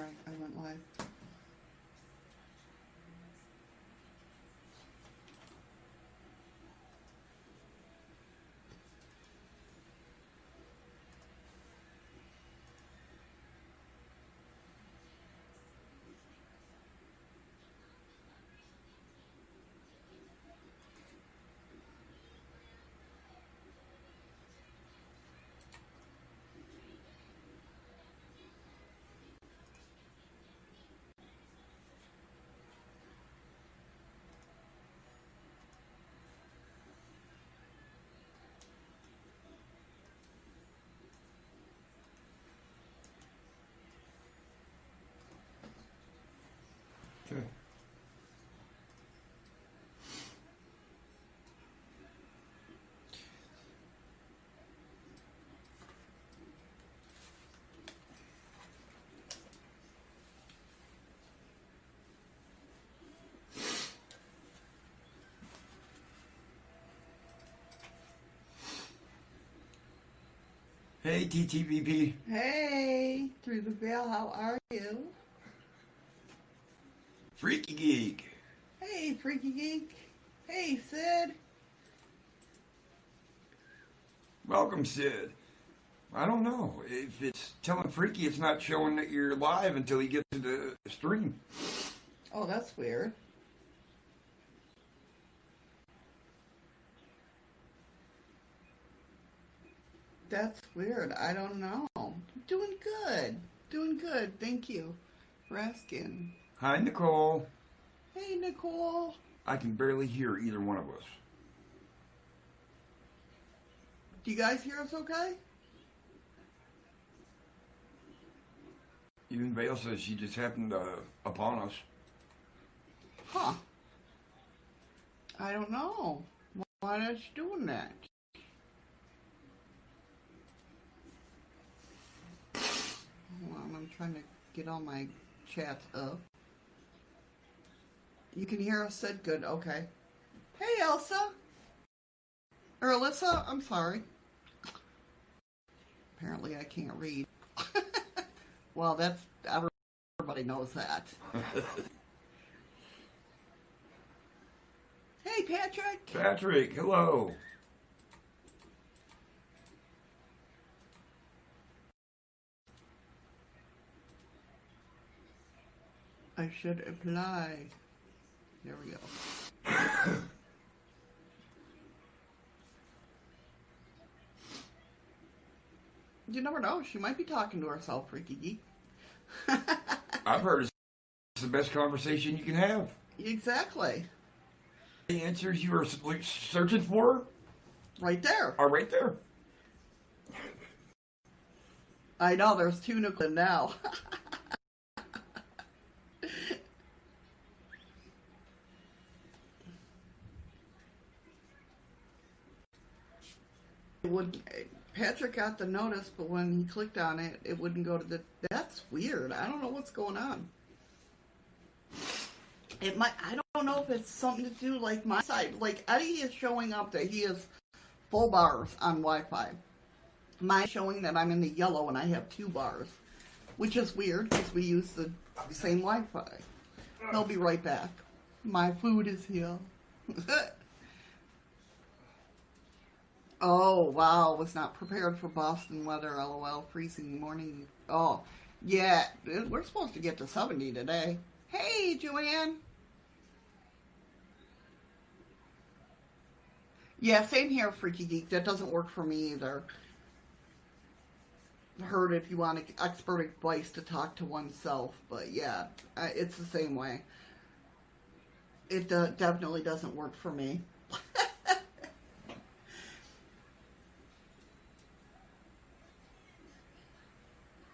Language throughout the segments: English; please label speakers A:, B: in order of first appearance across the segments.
A: Sorry, I went live.
B: Okay. Hey, TTVP.
A: Hey, through the veil, how are you?
B: Freaky Geek.
A: Hey, Freaky Geek. Hey, Sid.
B: Welcome, Sid. I don't know. If it's telling Freaky, it's not showing that you're live until he gets to the stream.
A: Oh, that's weird. That's weird. I don't know. Doing good. Doing good. Thank you for asking.
B: Hi, Nicole.
A: Hey, Nicole.
B: I can barely hear either one of us.
A: Do you guys hear us okay?
B: Even Vale says she just happened upon us.
A: Huh. I don't know. Why is she doing that? Hold on, I'm trying to get all my chats up. You can hear us, Sid? Good, okay. Hey, Elsa. Or Alyssa, I'm sorry. Apparently I can't read. Well, that's, everybody knows that. Hey, Patrick.
B: Patrick, hello.
A: I should apply. There we go. You never know. She might be talking to herself, Freaky Geek.
B: I've heard it's the best conversation you can have.
A: Exactly.
B: The answers you were searching for
A: Right there.
B: are right there.
A: I know, there's two nuclear now. Patrick got the notice, but when he clicked on it, it wouldn't go to the... That's weird. I don't know what's going on. It might... I don't know if it's something to do, like, my side. Like, Eddie is showing up that he is full bars on Wi-Fi. Mine showing that I'm in the yellow and I have 2 bars. Which is weird, because we use the same Wi-Fi. He'll be right back. My food is here. Oh, wow, was not prepared for Boston weather, LOL, freezing morning. Oh, yeah, we're supposed to get to 70 today. Hey, Joanne. Yeah, same here, Freaky Geek. That doesn't work for me either. Heard if you want expert advice to talk to oneself, but yeah, it's the same way. It definitely doesn't work for me.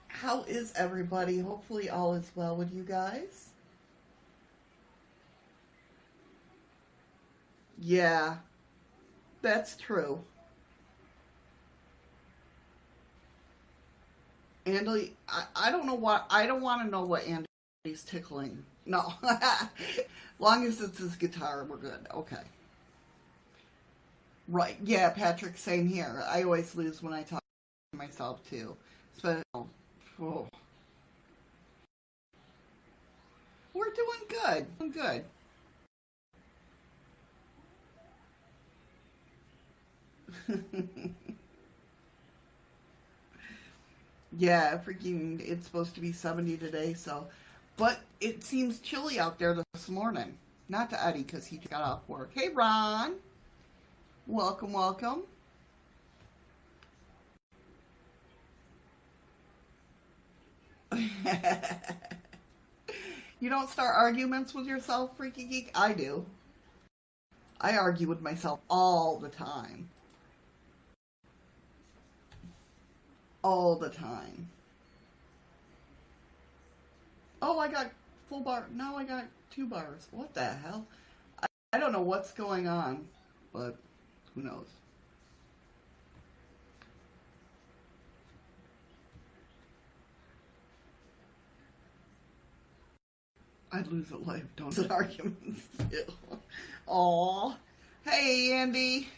A: How is everybody? Hopefully all is well with you guys. Yeah, that's true. Andy, I don't know what, I don't want to know what Andy's tickling. No. Long as it's his guitar, we're good. Okay. Right. Yeah, Patrick, same here. I always lose when I talk to myself, too. So, oh. We're doing good. I'm good. Yeah, freaking, it's supposed to be 70 today, so. But it seems chilly out there this morning. Not to Eddie, because he got off work. Hey, Ron. Welcome, welcome. You don't start arguments with yourself, Freaky Geek? I do. I argue with myself all the time. All the time. Oh, I got full bar. Now I got 2 bars. What the hell? I don't know what's going on, but who knows? I'd lose a life, don't I? Arguments. Aw. Hey, Andy.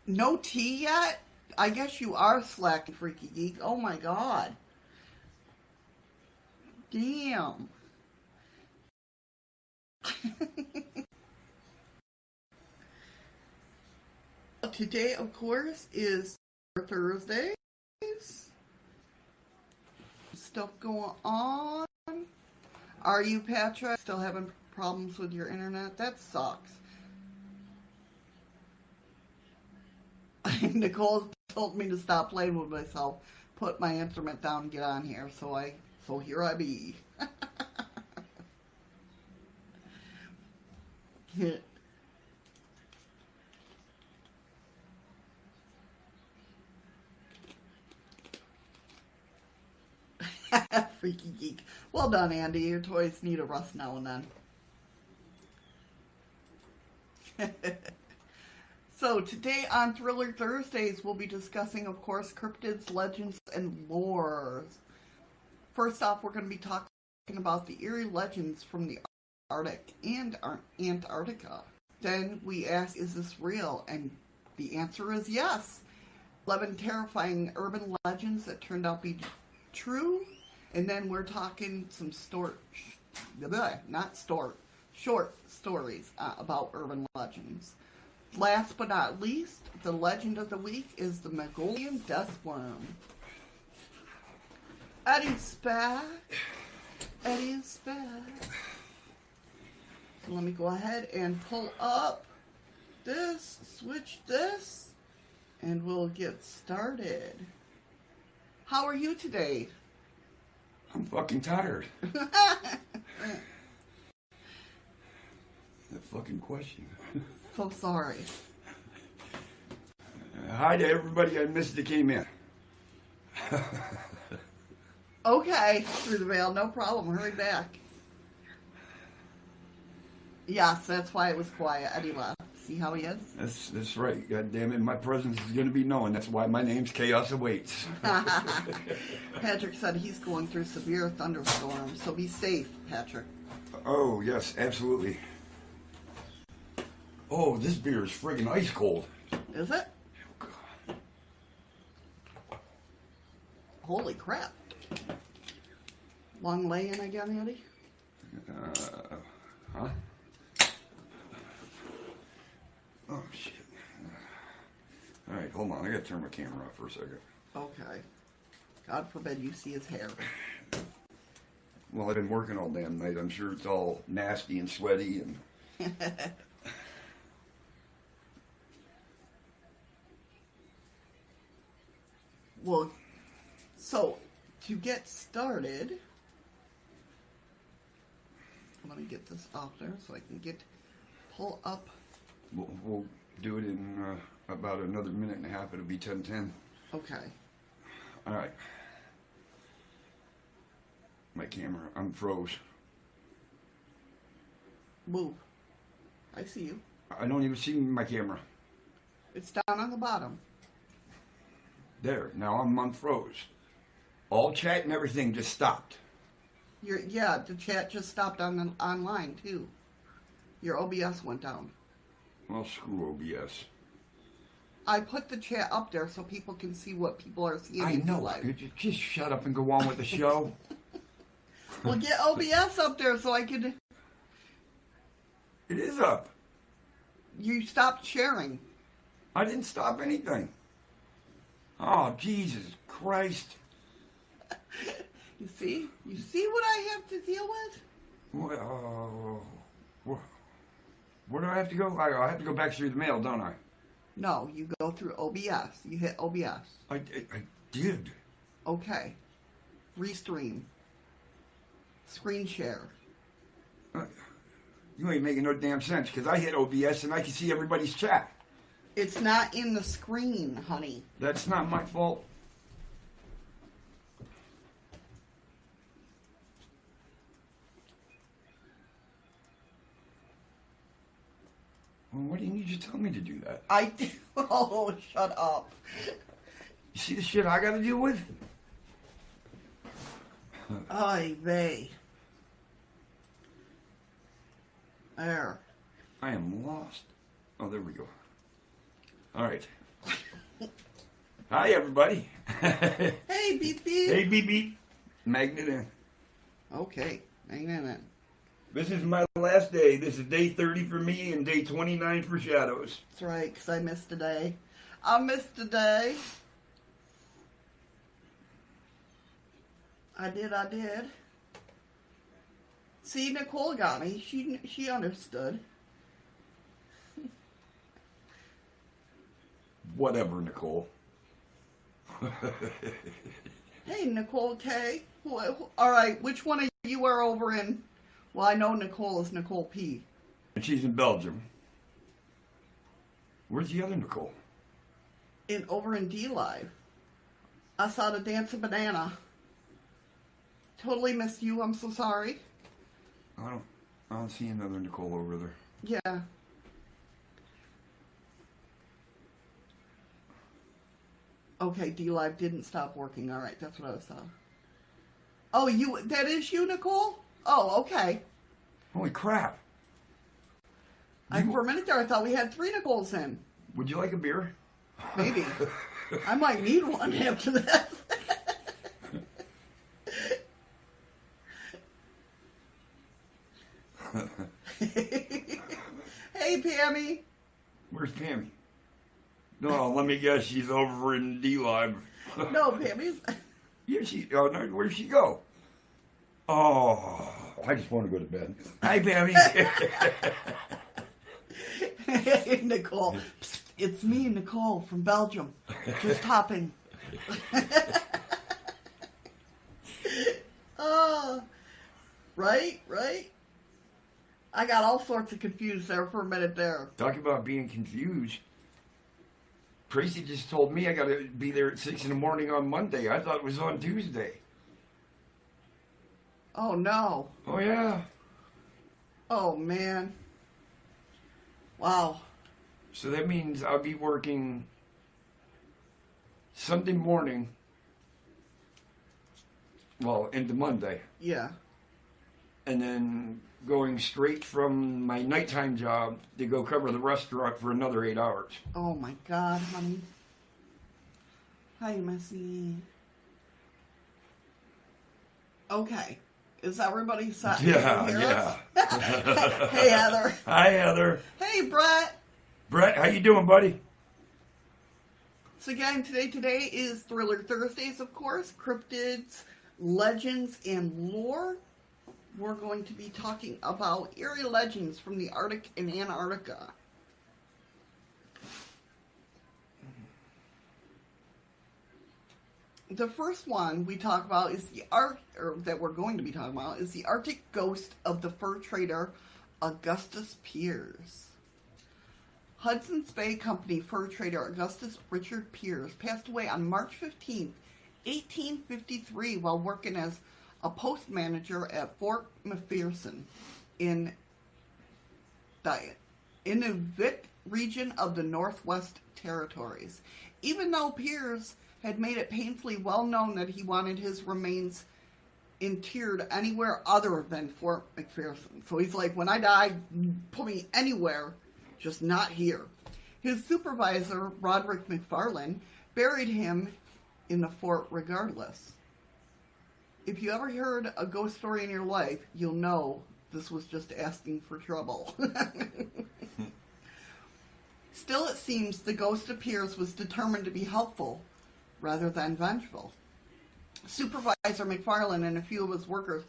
A: No tea yet? I guess you are slacking, Freaky Geek. Oh my god. Damn. Today, of course, is Thursday. Stuff going on. Are you, Patrick, still having problems with your internet? That sucks. Nicole told me to stop playing with myself, put my instrument down, and get on here. So here I be. Freaky Geek. Well done, Andy. Your toys need a rust now and then. So today on Thriller Thursdays, we'll be discussing, of course, Cryptids, Legends, and Lore. First off, we're going to be talking about the eerie legends from the Arctic and Antarctica. Then we ask, is this real? And the answer is yes. 11 terrifying urban legends that turned out to be true. And then we're talking some short stories about urban legends. Last but not least, the legend of the week is the Mongolian death worm. Eddie's back. Eddie's back. So let me go ahead and pull up this, switch this, and we'll get started. How are you today?
B: I'm fucking tired. That fucking question.
A: So sorry.
B: Hi to everybody I missed that came in.
A: Okay, through the veil, no problem. Hurry back. Yes, that's why it was quiet. Eddie left. See how he is?
B: That's right. God damn it, my presence is going to be known. That's why my name's Chaos Awaits.
A: Patrick said he's going through severe thunderstorms, so be safe, Patrick.
B: Oh, yes, absolutely. Oh, this beer is friggin' ice cold.
A: Is it?
B: Oh, God.
A: Holy crap. Long lay-in again, Andy?
B: Huh? Oh, shit. All right, hold on. I got to turn my camera off for a second.
A: Okay. God forbid you see his hair.
B: Well, I've been working all damn night. I'm sure it's all nasty and sweaty and... Well, so, to get started... Let me get this off there so I can pull up... We'll do it in about another minute and a half. It'll be 10:10.
A: Okay.
B: All right. My camera unfroze.
A: Move. I see you.
B: I don't even see my camera.
A: It's down on the bottom.
B: There. Now I'm unfroze. All chat and everything just stopped.
A: Yeah, the chat just stopped online too. Your OBS went down.
B: Well, screw OBS.
A: I put the chat up there so people can see what people are seeing.
B: I know.
A: Live.
B: Just shut up and go on with the show.
A: Well, get OBS up there so I could.
B: It is up.
A: You stopped sharing.
B: I didn't stop anything. Oh, Jesus Christ.
A: You see? You see what I have to deal with?
B: Where do I have to go? I have to go back through the mail, don't I?
A: No, you go through OBS. You hit OBS.
B: I did.
A: Okay. Restream. Screen share.
B: You ain't making no damn sense, because I hit OBS and I can see everybody's chat.
A: It's not in the screen, honey.
B: That's not my fault. Well, why didn't you just tell me to do that?
A: I did. Oh, shut up.
B: You see the shit I gotta deal with?
A: Ay vey. There.
B: I am lost. Oh, there we go. All right. Hi, everybody.
A: Hey, beep beep.
B: Hey, beep beep. Magnet in.
A: Okay, hang on then.
B: This is my last day. This is day 30 for me and day 29 for Shadows.
A: That's right, because I missed a day. I missed a day. I did. See, Nicole got me. She understood.
B: Whatever, Nicole.
A: Hey, Nicole K. All right, which one of you are over in? Well, I know Nicole is Nicole P.
B: And she's in Belgium. Where's the other Nicole?
A: Over in D Live. I saw the dancing banana. Totally missed you. I'm so sorry.
B: I don't see another Nicole over there.
A: Yeah. Okay, D Live didn't stop working. All right, that's what I was saying. Oh, that is you, Nicole? Oh, okay.
B: Holy crap.
A: For a minute there, I thought we had 3 Nicoles in.
B: Would you like a beer?
A: Maybe. I might need one after that. Hey, Pammy.
B: Where's Pammy? No, let me guess. She's over in D-Live.
A: No, Pammy's...
B: Oh, no, where'd she go? Oh, I just want to go to bed. Hi, Pammy.
A: Hey, Nicole. Psst, it's me, Nicole, from Belgium. Just hopping. Oh, right? I got all sorts of confused there for a minute there.
B: Talking about being confused. Tracy just told me I got to be there at 6 in the morning on Monday. I thought it was on Tuesday.
A: Oh, no.
B: Oh, yeah.
A: Oh, man. Wow.
B: So that means I'll be working Sunday morning, well, into Monday.
A: Yeah.
B: And then going straight from my nighttime job to go cover the restaurant for another 8 hours.
A: Oh, my God, honey. Hi, Missy. Okay. Is everybody set?
B: Yeah.
A: Hey, Heather.
B: Hi, Heather.
A: Hey, Brett.
B: Brett, how you doing, buddy?
A: So again, today is Thriller Thursdays, of course. Cryptids, Legends, and Lore. We're going to be talking about eerie legends from the Arctic and Antarctica. The first one we talk about is that we're going to be talking about is the Arctic ghost of the fur trader Augustus Piers. Hudson's Bay Company fur trader Augustus Richard Piers passed away on March 15th, 1853, while working as a post manager at Fort McPherson in the Inuvik region of the Northwest Territories. Even though Piers had made it painfully well known that he wanted his remains interred anywhere other than Fort McPherson. So he's like, when I die, put me anywhere, just not here. His supervisor, Roderick McFarlane, buried him in the fort regardless. If you ever heard a ghost story in your life, you'll know this was just asking for trouble. Still, it seems the ghost of Pierce was determined to be helpful rather than vengeful. Supervisor McFarlane and a few of his workers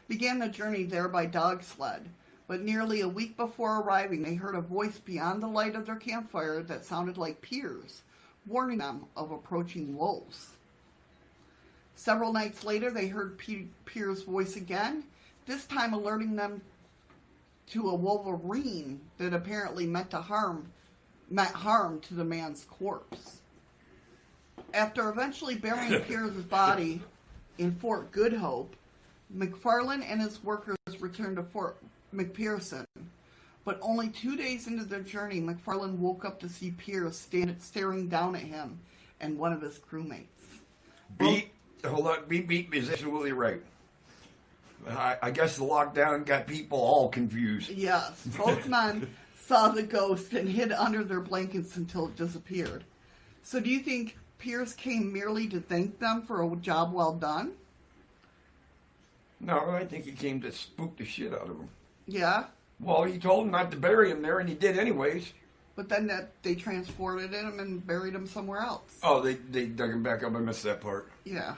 A: began the journey there by dog sled, but nearly a week before arriving, they heard a voice beyond the light of their campfire that sounded like Pierce, warning them of approaching wolves. Several nights later, they heard Pierce's voice again, this time alerting them to a wolverine that apparently meant harm to the man's corpse. After eventually burying Pierce's body in Fort Good Hope, McFarlane and his workers returned to Fort McPherson. But only 2 days into their journey, McFarlane woke up to see Pierce staring down at him and one of his crewmates.
B: Hold on, beat is absolutely right. I guess the lockdown got people all confused.
A: Yes, both men saw the ghost and hid under their blankets until it disappeared. So do you think Pierce came merely to thank them for a job well done?
B: No, I think he came to spook the shit out of them.
A: Yeah?
B: Well, he told them not to bury him there, and he did anyways.
A: But then they transported him and buried him somewhere else.
B: Oh, they dug him back up. I missed that part.
A: Yeah.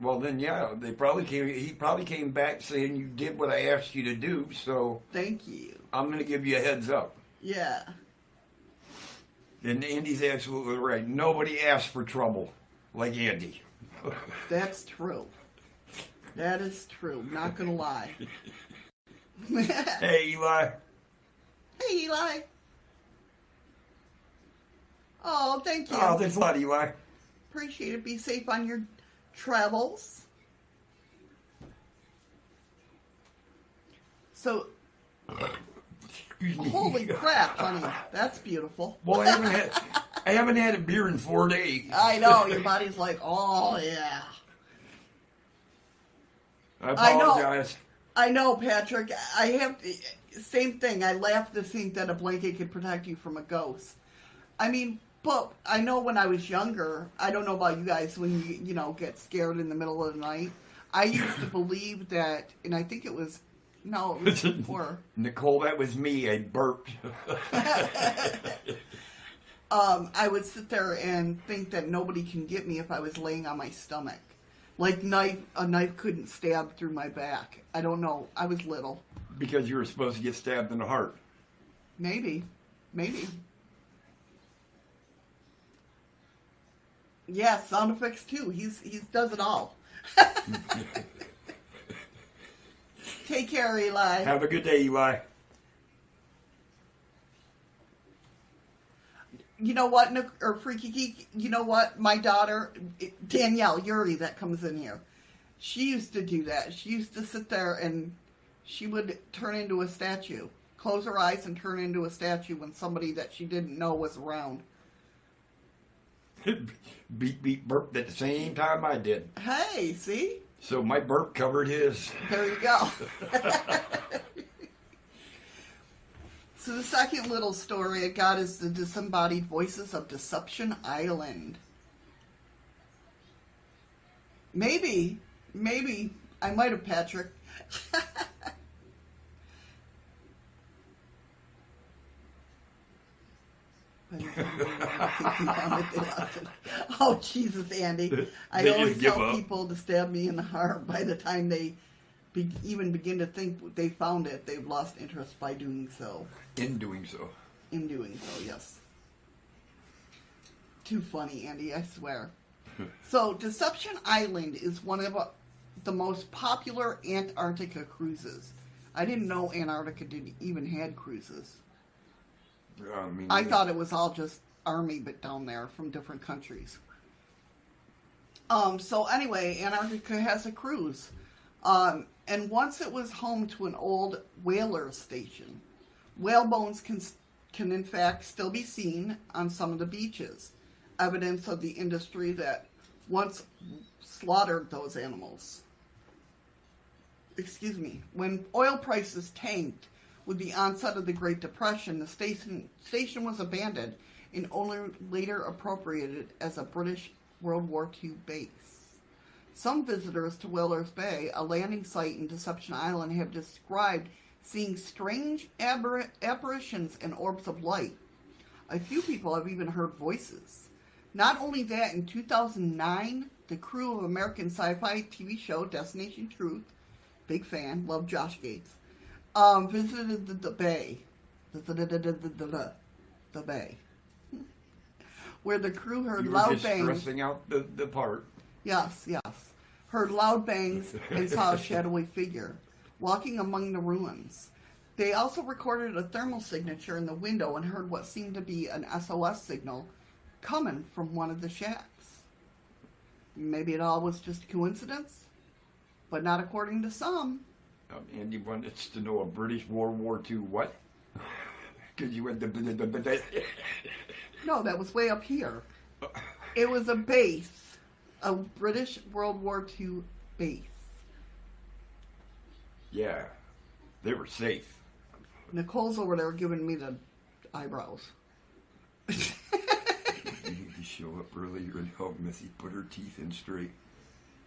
B: Well, then, yeah, he probably came back saying you did what I asked you to do, so...
A: Thank you.
B: I'm going to give you a heads up.
A: Yeah.
B: And Andy's absolutely right. Nobody asked for trouble like Andy.
A: That's true. That is true. Not going to lie.
B: Hey, Eli.
A: Hey, Eli. Oh, thank you.
B: Oh, thanks a lot, Eli.
A: Appreciate it. Be safe on your travels. So,
B: Excuse me.
A: holy crap, honey. That's beautiful.
B: Well, I haven't had a beer in 4 days.
A: I know. Your body's like, oh, yeah.
B: I apologize.
A: I know, Patrick. Same thing. I laugh to think that a blanket could protect you from a ghost. I mean, but I know when I was younger, I don't know about you guys, when you get scared in the middle of the night, I used to believe that, and I think it was before.
B: Nicole, that was me. I burped.
A: I would sit there and think that nobody can get me if I was laying on my stomach. Like a knife couldn't stab through my back. I don't know. I was little.
B: Because you were supposed to get stabbed in the heart.
A: Maybe. Yeah, sound effects too. He's does it all. Take care, Eli.
B: Have a good day, Eli.
A: You know what, or Freaky Geek? You know what? My daughter, Danielle Yuri, that comes in here, she used to do that. She used to sit there and she would turn into a statue. Close her eyes and turn into a statue when somebody that she didn't know was around.
B: Beat burped at the same time I did.
A: Hey, see?
B: So my burp covered his.
A: There you go. So the second little story I got is the disembodied voices of Deception Island. Maybe, I might have, Patrick. Oh, Jesus, Andy. I always tell people to stab me in the heart. By the time they even begin to think they found it, they've lost interest by doing so.
B: In doing so,
A: yes. Too funny, Andy, I swear. So, Deception Island is one of the most popular Antarctica cruises. I didn't know Antarctica even had cruises. I thought it was all just army, but down there from different countries. So anyway, Antarctica has a cruise. And once it was home to an old whaler station. Whale bones can in fact still be seen on some of the beaches. Evidence of the industry that once slaughtered those animals. Excuse me. When oil prices tanked, With the onset of the Great Depression, the station was abandoned and only later appropriated as a British World War II base. Some visitors to Whalers Bay, a landing site in Deception Island, have described seeing strange apparitions and orbs of light. A few people have even heard voices. Not only that, in 2009, the crew of American sci-fi TV show Destination Truth, big fan, love Josh Gates, visited the bay. The bay. Where the crew heard loud bangs.
B: Stressing out the part.
A: Yes. Heard loud bangs and saw a shadowy figure walking among the ruins. They also recorded a thermal signature in the window and heard what seemed to be an SOS signal coming from one of the shacks. Maybe it all was just a coincidence, but not according to some.
B: Andy wants to know a British World War II what? Because you went
A: No, that was way up here. It was a base, a British World War II base.
B: Yeah, they were safe.
A: Nicole's over there giving me the eyebrows.
B: You show up earlier and help Missy put her teeth in straight.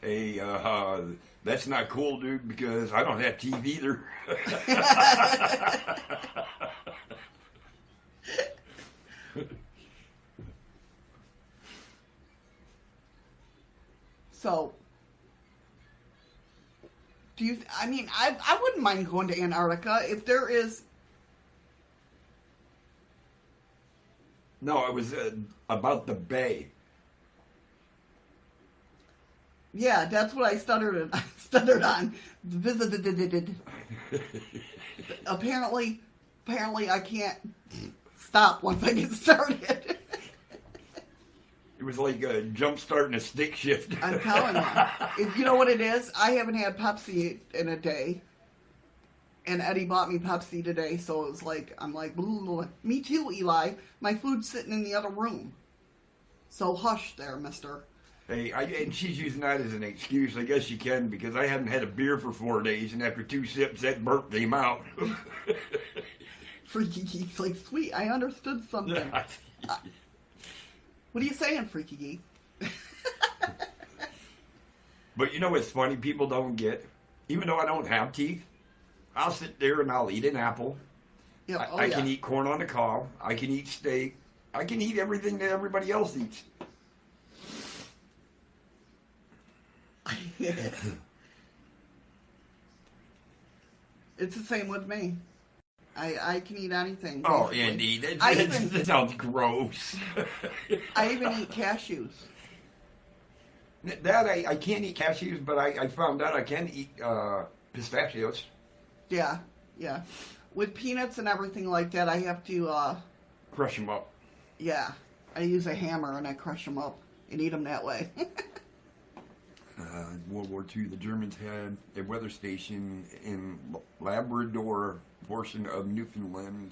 B: Hey, that's not cool, dude, because I don't have teeth either.
A: So, I wouldn't mind going to Antarctica if there is.
B: No, it was about the bay.
A: Yeah, that's what I stuttered on. Visited. Apparently I can't stop once I get started.
B: It was like a jump start and a stick shift.
A: I'm telling you. You know what it is? I haven't had Pepsi in a day. And Eddie bought me Pepsi today, so it was like, I'm like, me too, Eli. My food's sitting in the other room. So hush there, mister.
B: Hey, and she's using that as an excuse. I guess you can, because I hadn't had a beer for 4 days, and after 2 sips, that burp came out.
A: Freaky Geek's like, sweet, I understood something. What are you saying, Freaky Geek?
B: But you know what's funny? People don't get, even though I don't have teeth, I'll sit there and I'll eat an apple.
A: Yeah,
B: I can eat corn on the cob. I can eat steak. I can eat everything that everybody else eats.
A: It's the same with me. I can eat anything.
B: Oh,
A: basically.
B: Andy, that sounds gross.
A: I even eat cashews.
B: That I can't eat cashews, but I found out I can eat pistachios.
A: Yeah. With peanuts and everything like that, I have to...
B: Crush them up.
A: Yeah. I use a hammer and I crush them up and eat them that way.
B: World War II, the Germans had a weather station in Labrador, portion of Newfoundland.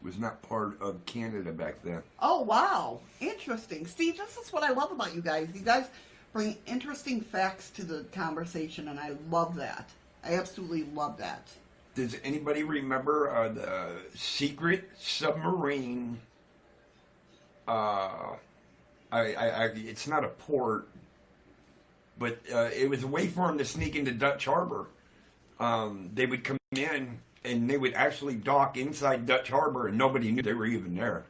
B: Was not part of Canada back then.
A: Oh, wow. Interesting. See, this is what I love about you guys. You guys bring interesting facts to the conversation, and I love that. I absolutely love that.
B: Does anybody remember the secret submarine? It's not a port, but it was a way for them to sneak into Dutch Harbor. They would come in, and they would actually dock inside Dutch Harbor, and nobody knew they were even there.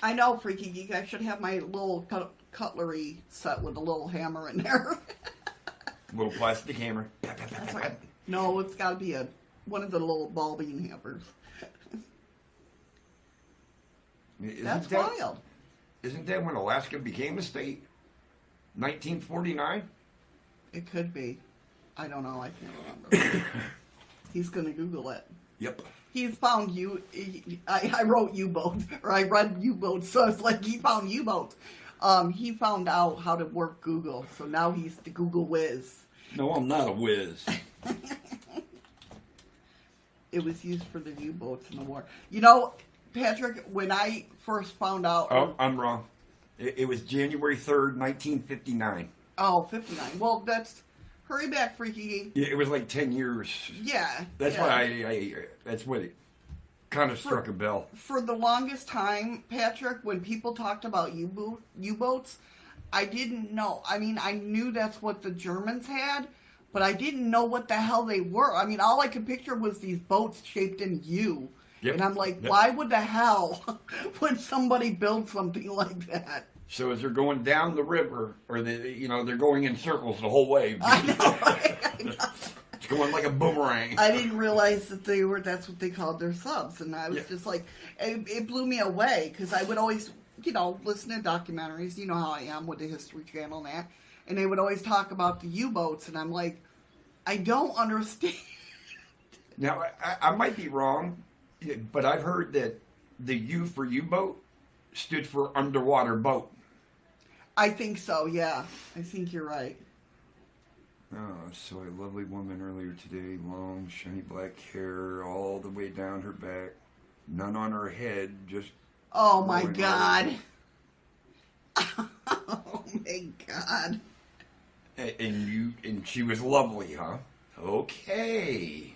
A: I know, Freaky Geek. I should have my little cutlery set with a little hammer in there.
B: Little plastic hammer.
A: That's right. No, it's got to be one of the little ball bean hammers. That's wild.
B: Isn't that when Alaska became a state? 1949?
A: It could be. I don't know. I can't remember. He's going to Google it.
B: Yep.
A: He's found you. I wrote U-boat, or I read U-boat, so it's like he found U-boats. He found out how to work Google, so now he's the Google whiz.
B: No, I'm not a whiz.
A: It was used for the U-boats in the war. You know, Patrick, when I first found out...
B: Oh, I'm wrong. It was January 3rd, 1959.
A: Oh, 59. Well, that's Hurry back, Freaky.
B: Yeah, it was like 10 years.
A: Yeah.
B: That's why that's what it kind of struck a bell.
A: For the longest time, Patrick, when people talked about U-boats, I didn't know. I mean, I knew that's what the Germans had, but I didn't know what the hell they were. I mean, all I could picture was these boats shaped in U. Yep. And I'm like, why would the hell would somebody build something like that?
B: So as they're going down the river, or they're going in circles the whole way.
A: I know, right? I know.
B: It's going like a boomerang.
A: I didn't realize that that's what they called their subs. And I was just like, it blew me away because I would always, listen to documentaries. You know how I am with the History Channel and that. And they would always talk about the U-boats. And I'm like, I don't understand.
B: Now, I might be wrong, but I've heard that the U for U-boat stood for underwater boat.
A: I think so, yeah. I think you're right.
B: Oh, I saw a lovely woman earlier today, long, shiny black hair all the way down her back. None on her head, just...
A: Oh, my God. Oh, my God.
B: And she was lovely, huh? Okay.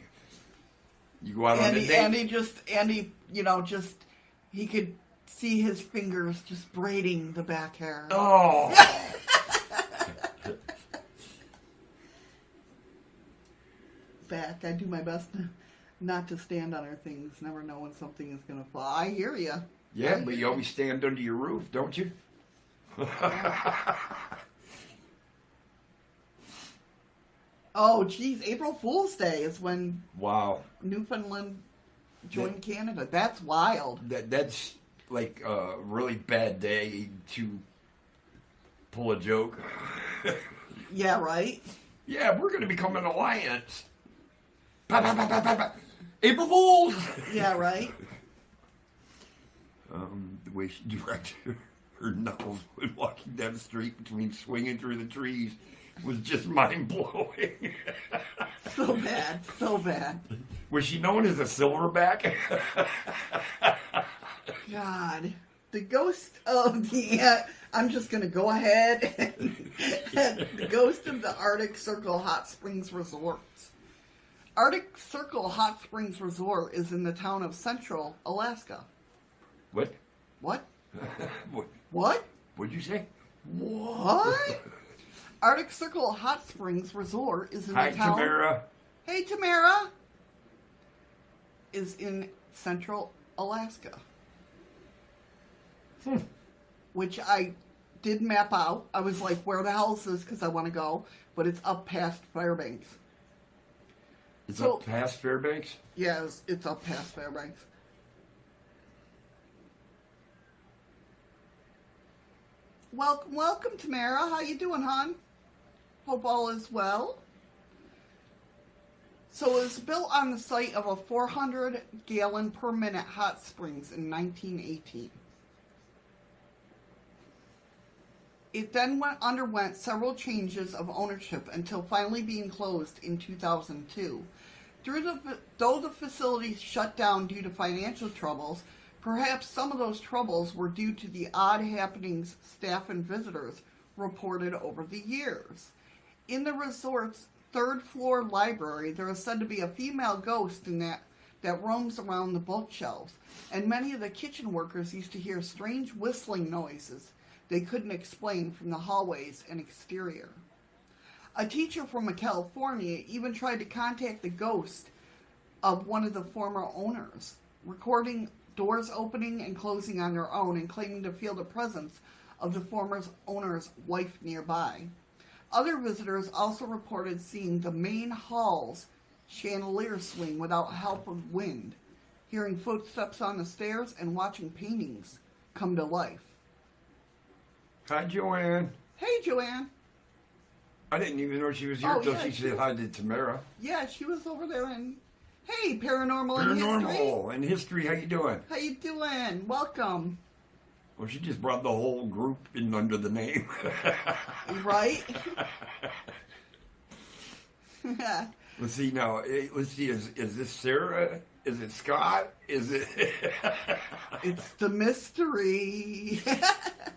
B: You go out on a date?
A: Andy, he could see his fingers just braiding the back hair.
B: Oh.
A: Back. I do my best not to stand on her things. Never know when something is going to fall. I hear you.
B: Yeah, but you always stand under your roof, don't you?
A: Oh, geez. April Fool's Day is when
B: Newfoundland
A: joined Canada. That's wild.
B: That's like a really bad day to pull a joke.
A: Yeah, right?
B: Yeah, we're going to become an alliance. April Fools!
A: Yeah, right?
B: The way she directed her knuckles when walking down the street between swinging through the trees was just mind-blowing.
A: So bad, so bad.
B: Was she known as a silverback?
A: God. The ghost of the... I'm just going to go ahead and the ghost of the Arctic Circle Hot Springs Resort. Arctic Circle Hot Springs Resort is in the town of Central, Alaska.
B: What?
A: What?
B: What? What'd you say?
A: What? Arctic Circle Hot Springs Resort is in the town...
B: Hi, Tamara.
A: Hey, Tamara. Is in Central Alaska. Which I did map out. I was like, where the hell is this? Because I want to go. But it's up past Fairbanks.
B: It's up past Fairbanks?
A: Yes, it's up past Fairbanks. Welcome, Tamara. How you doing, hon? Hope all is well. So it was built on the site of a 400-gallon per minute hot springs in 1918. It then underwent several changes of ownership until finally being closed in 2002. Though the facility shut down due to financial troubles, perhaps some of those troubles were due to the odd happenings staff and visitors reported over the years. In the resort's third-floor library, there is said to be a female ghost in that roams around the bookshelves, and many of the kitchen workers used to hear strange whistling noises they couldn't explain from the hallways and exterior. A teacher from California even tried to contact the ghost of one of the former owners, recording doors opening and closing on their own and claiming to feel the presence of the former owner's wife nearby. Other visitors also reported seeing the main hall's chandelier swing without help of wind, hearing footsteps on the stairs, and watching paintings come to life.
B: Hi, Joanne.
A: Hey, Joanne.
B: I didn't even know she was here until she said hi to Tamara.
A: Yeah, she was over there in... Hey, Paranormal and History.
B: Paranormal and History, how you doing?
A: How you doing? Welcome.
B: Well, she just brought the whole group in under the name.
A: Right?
B: Let's see now. Let's see. Is this Sarah? Is it Scott? Is it?
A: It's the mystery.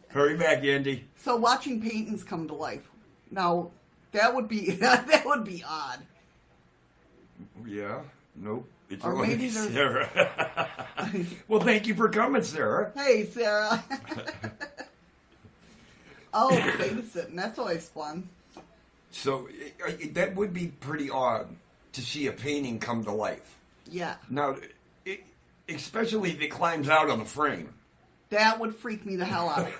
B: Hurry back, Andy.
A: So watching paintings come to life. Now, That would be that would be odd.
B: Yeah. Nope. It's
A: Or
B: only
A: maybe there's-
B: Sarah. Well, thank you for coming, Sarah.
A: Hey, Sarah. Oh, babysitting. That's always fun.
B: So that would be pretty odd to see a painting come to life.
A: Yeah.
B: Now, especially if it climbs out of the frame.
A: That would freak me the hell out.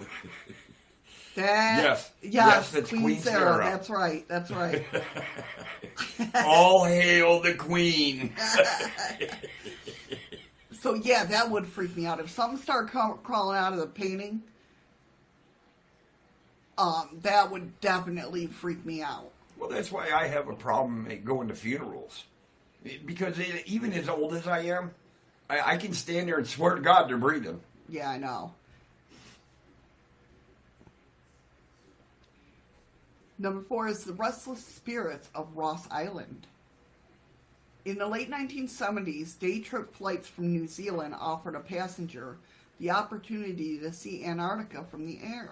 B: Yes, that's Queen Sarah.
A: That's right. That's right.
B: All hail the Queen.
A: So yeah, that would freak me out. If something started crawling out of the painting, that would definitely freak me out.
B: Well, that's why I have a problem going to funerals. Because even as old as I am, I can stand there and swear to God they're breathing.
A: Yeah, I know. Number 4 is the restless spirits of Ross Island. In the late 1970s, day trip flights from New Zealand offered a passenger the opportunity to see Antarctica from the air.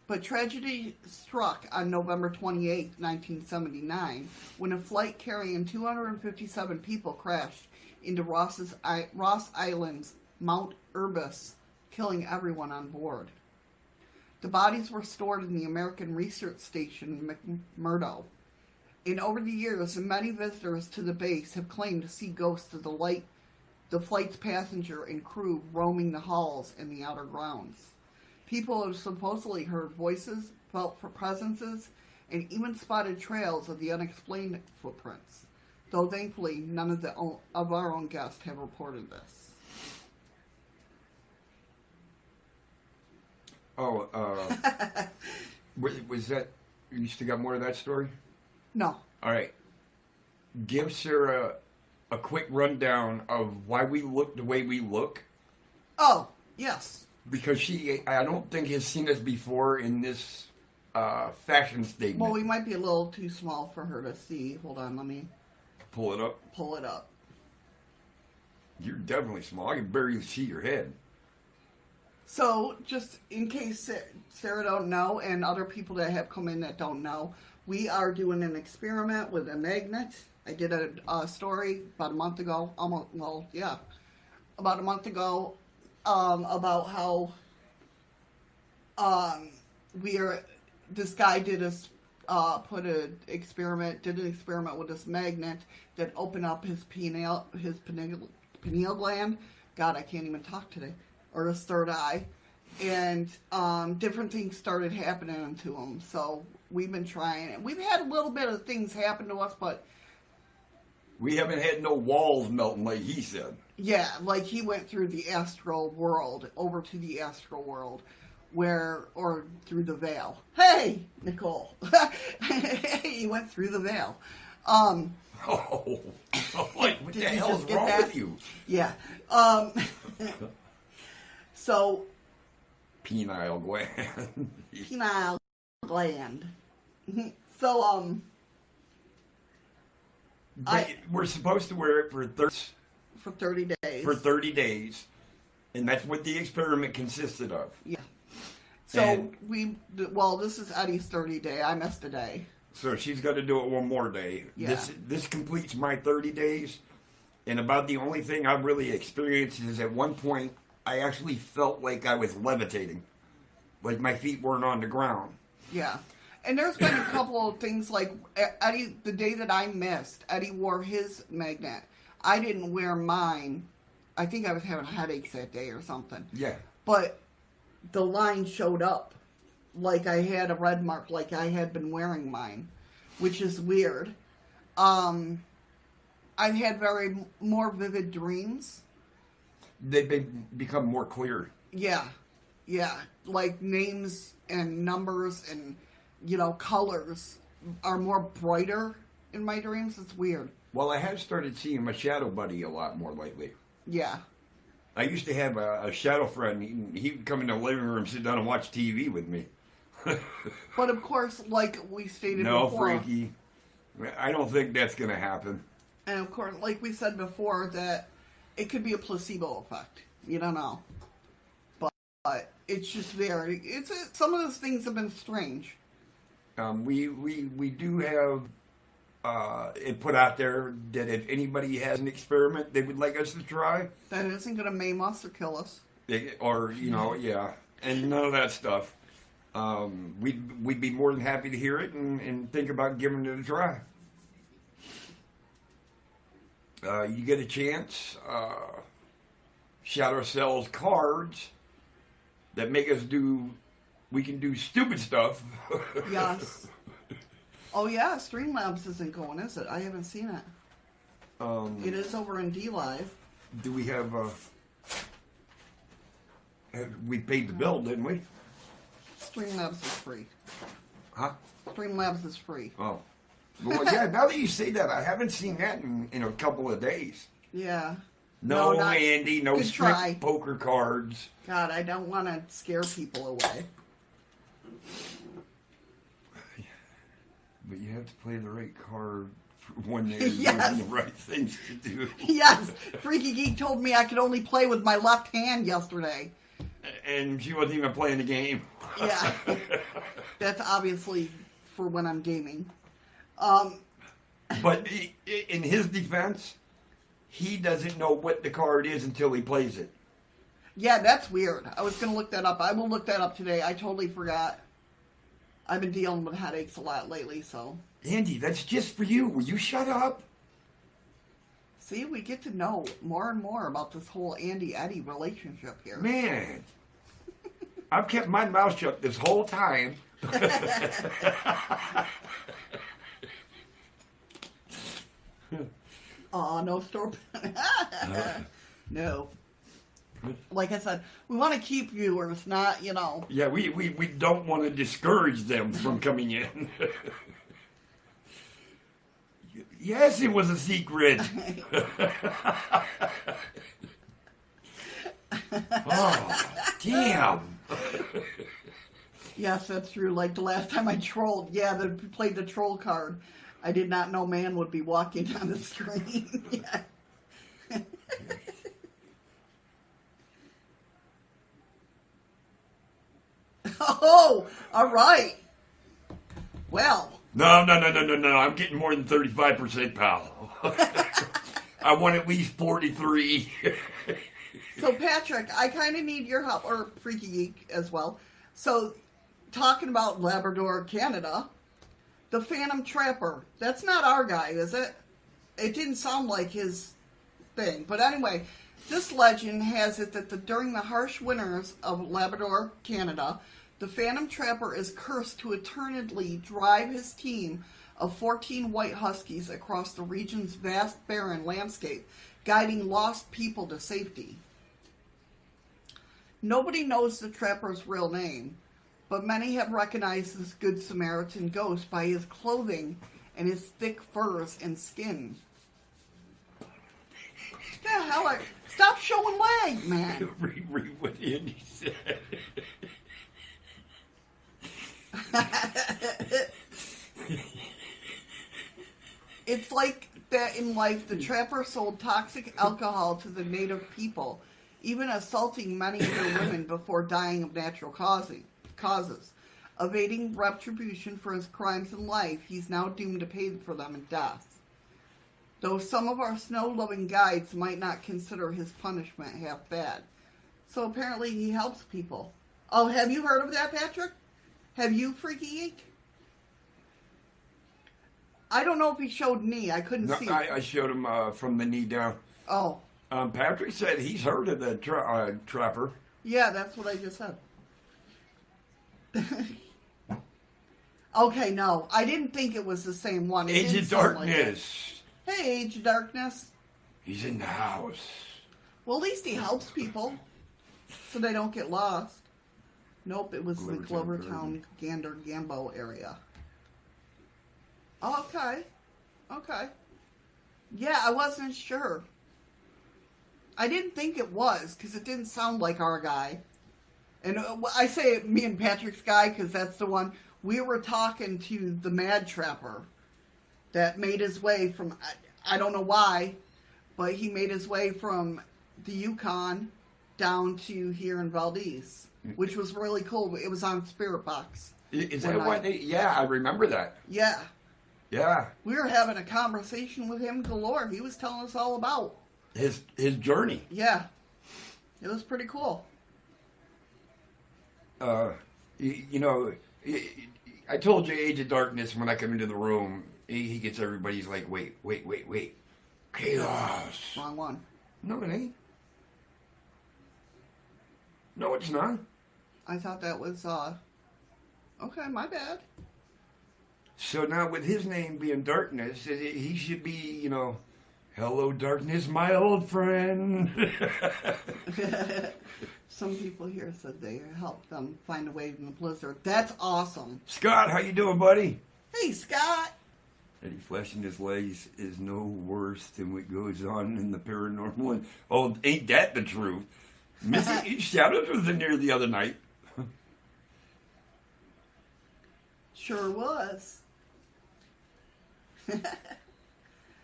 A: But tragedy struck on November 28, 1979, when a flight carrying 257 people crashed into Ross Island's Mount Erebus, killing everyone on board. The bodies were stored in the American Research Station in McMurdo. And over the years, many visitors to the base have claimed to see ghosts of the flight's passenger and crew roaming the halls and the outer grounds. People have supposedly heard voices, felt for presences, and even spotted trails of the unexplained footprints. Though thankfully, none of our own guests have reported this.
B: Oh, was that, you still got more of that story?
A: No.
B: All right. Give Sarah a quick rundown of why we look the way we look.
A: Oh, yes.
B: Because I don't think has seen us before in this fashion statement.
A: Well, we might be a little too small for her to see. Hold on, let me
B: pull it up.
A: Pull it up.
B: You're definitely small. I can barely see your head.
A: So, just in case Sarah don't know, and other people that have come in that don't know, we are doing an experiment with a magnet. I did a story about a month ago, about a month ago, about how this guy did did an experiment with this magnet that opened up his pineal gland. God, I can't even talk today. Or his third eye. And different things started happening to him. So we've been trying it. We've had a little bit of things happen to us, but
B: we haven't had no walls melting like he said.
A: Yeah, like he went through the astral world, over to the astral world, or through the veil. Hey, Nicole. He went through the veil.
B: What the hell's wrong with you?
A: Yeah. So,
B: penile gland.
A: Penile gland. So,
B: we're supposed to wear it for
A: 30 days.
B: For 30 days, and that's what the experiment consisted of.
A: Yeah. So this is Eddie's 30 day. I missed a day.
B: So she's got to do it one more day.
A: Yeah.
B: This completes my 30 days, and about the only thing I've really experienced is at one point I actually felt like I was levitating. Like my feet weren't on the ground.
A: Yeah. And there's been a couple of things like Eddie, the day that I missed, Eddie wore his magnet. I didn't wear mine. I think I was having headaches that day or something.
B: Yeah.
A: But the line showed up. Like I had a red mark, like I had been wearing mine. Which is weird. I've had more vivid dreams.
B: They've become more clear.
A: Yeah. Yeah. Like names and numbers and, colors are more brighter in my dreams. It's weird.
B: Well, I have started seeing my shadow buddy a lot more lately.
A: Yeah.
B: I used to have a shadow friend. He would come in the living room, sit down and watch TV with me.
A: But of course, like we stated
B: no,
A: before. No,
B: Frankie. I don't think that's going to happen.
A: And of course, like we said before, that it could be a placebo effect. You don't know. But it's just there. Some of those things have been strange.
B: We do have it put out there that if anybody has an experiment they would like us to try,
A: that isn't going to maim us or kill us.
B: Or, yeah, and none of that stuff. We'd be more than happy to hear it and think about giving it a try. You get a chance, Shadow sells cards that make us we can do stupid stuff.
A: Yes. Oh yeah, Streamlabs isn't going, is it? I haven't seen it. It is over in DLive.
B: Do we have, we paid the bill, didn't we?
A: Streamlabs is free.
B: Huh?
A: Streamlabs is free.
B: Oh. Well, yeah, now that you say that, I haven't seen that in a couple of days.
A: Yeah.
B: No Andy, no strict poker cards.
A: God, I don't want to scare people away.
B: But you have to play the right card when they're doing the right things to do.
A: Yes. Freaky Geek told me I could only play with my left hand yesterday.
B: And she wasn't even playing the game.
A: Yeah. That's obviously for when I'm gaming.
B: But in his defense, he doesn't know what the card is until he plays it.
A: Yeah, that's weird. I was going to look that up. I will look that up today. I totally forgot. I've been dealing with headaches a lot lately, so.
B: Andy, that's just for you. Will you shut up?
A: See, we get to know more and more about this whole Andy-Eddie relationship here.
B: Man, I've kept my mouth shut this whole time.
A: Oh, no store. No. Like I said, we want to keep viewers, not,
B: Yeah, we don't want to discourage them from coming in. Yes, it was a secret. Oh, damn.
A: Yes, that's true. Like the last time I trolled, played the troll card. I did not know man would be walking on the screen. Yeah. Oh, all right. Well.
B: No. I'm getting more than 35%, pal. I want at least 43.
A: So, Patrick, I kind of need your help, or Freaky Geek as well. So, talking about Labrador, Canada, the Phantom Trapper. That's not our guy, is it? It didn't sound like his thing. But anyway, this legend has it that during the harsh winters of Labrador, Canada, the Phantom Trapper is cursed to eternally drive his team of 14 white huskies across the region's vast barren landscape, guiding lost people to safety. Nobody knows the trapper's real name, but many have recognized this Good Samaritan ghost by his clothing and his thick furs and skin. The hell stop showing leg, man.
B: Read what Andy said.
A: It's like that in life, the trapper sold toxic alcohol to the native people, even assaulting many of their women before dying of natural causes. Evading retribution for his crimes in life, he's now doomed to pay for them in death. Though some of our snow-loving guides might not consider his punishment half bad. So apparently he helps people. Oh, have you heard of that, Patrick? Have you, Freaky Geek? I don't know if he showed knee. I couldn't see.
B: I showed him from the knee down.
A: Oh.
B: Patrick said he's heard of the trapper.
A: Yeah, that's what I just said. Okay, no. I didn't think it was the same one.
B: Age of Darkness.
A: Like hey, Age of Darkness.
B: He's in the house.
A: Well, at least he helps people so they don't get lost. Nope, it was the Glovertown, Gander, Gambo area. Okay. Yeah, I wasn't sure. I didn't think it was, because it didn't sound like our guy. And I say me and Patrick's guy, because that's the one. We were talking to the Mad Trapper that made his way from, I don't know why, but he made his way from the Yukon down to here in Valdez, which was really cool. It was on Spirit Box.
B: Is that why they? Yeah, I remember that.
A: Yeah.
B: Yeah.
A: We were having a conversation with him galore. He was telling us all about
B: His journey.
A: Yeah. It was pretty cool.
B: You know, I told you Age of Darkness when I come into the room, he gets everybody's like, wait. Chaos.
A: Wrong one.
B: No, it ain't. No, it's not.
A: I thought that was, okay, my bad.
B: So now with his name being Darkness, he should be, you know, hello darkness, my old friend.
A: Some people here said they helped them find a way in the blizzard. That's awesome.
B: Scott, how you doing, buddy?
A: Hey, Scott.
B: Eddie flashing his legs is no worse than what goes on in the paranormal. And, oh, ain't that the truth? Missy Shadows was in there the other night.
A: Sure was.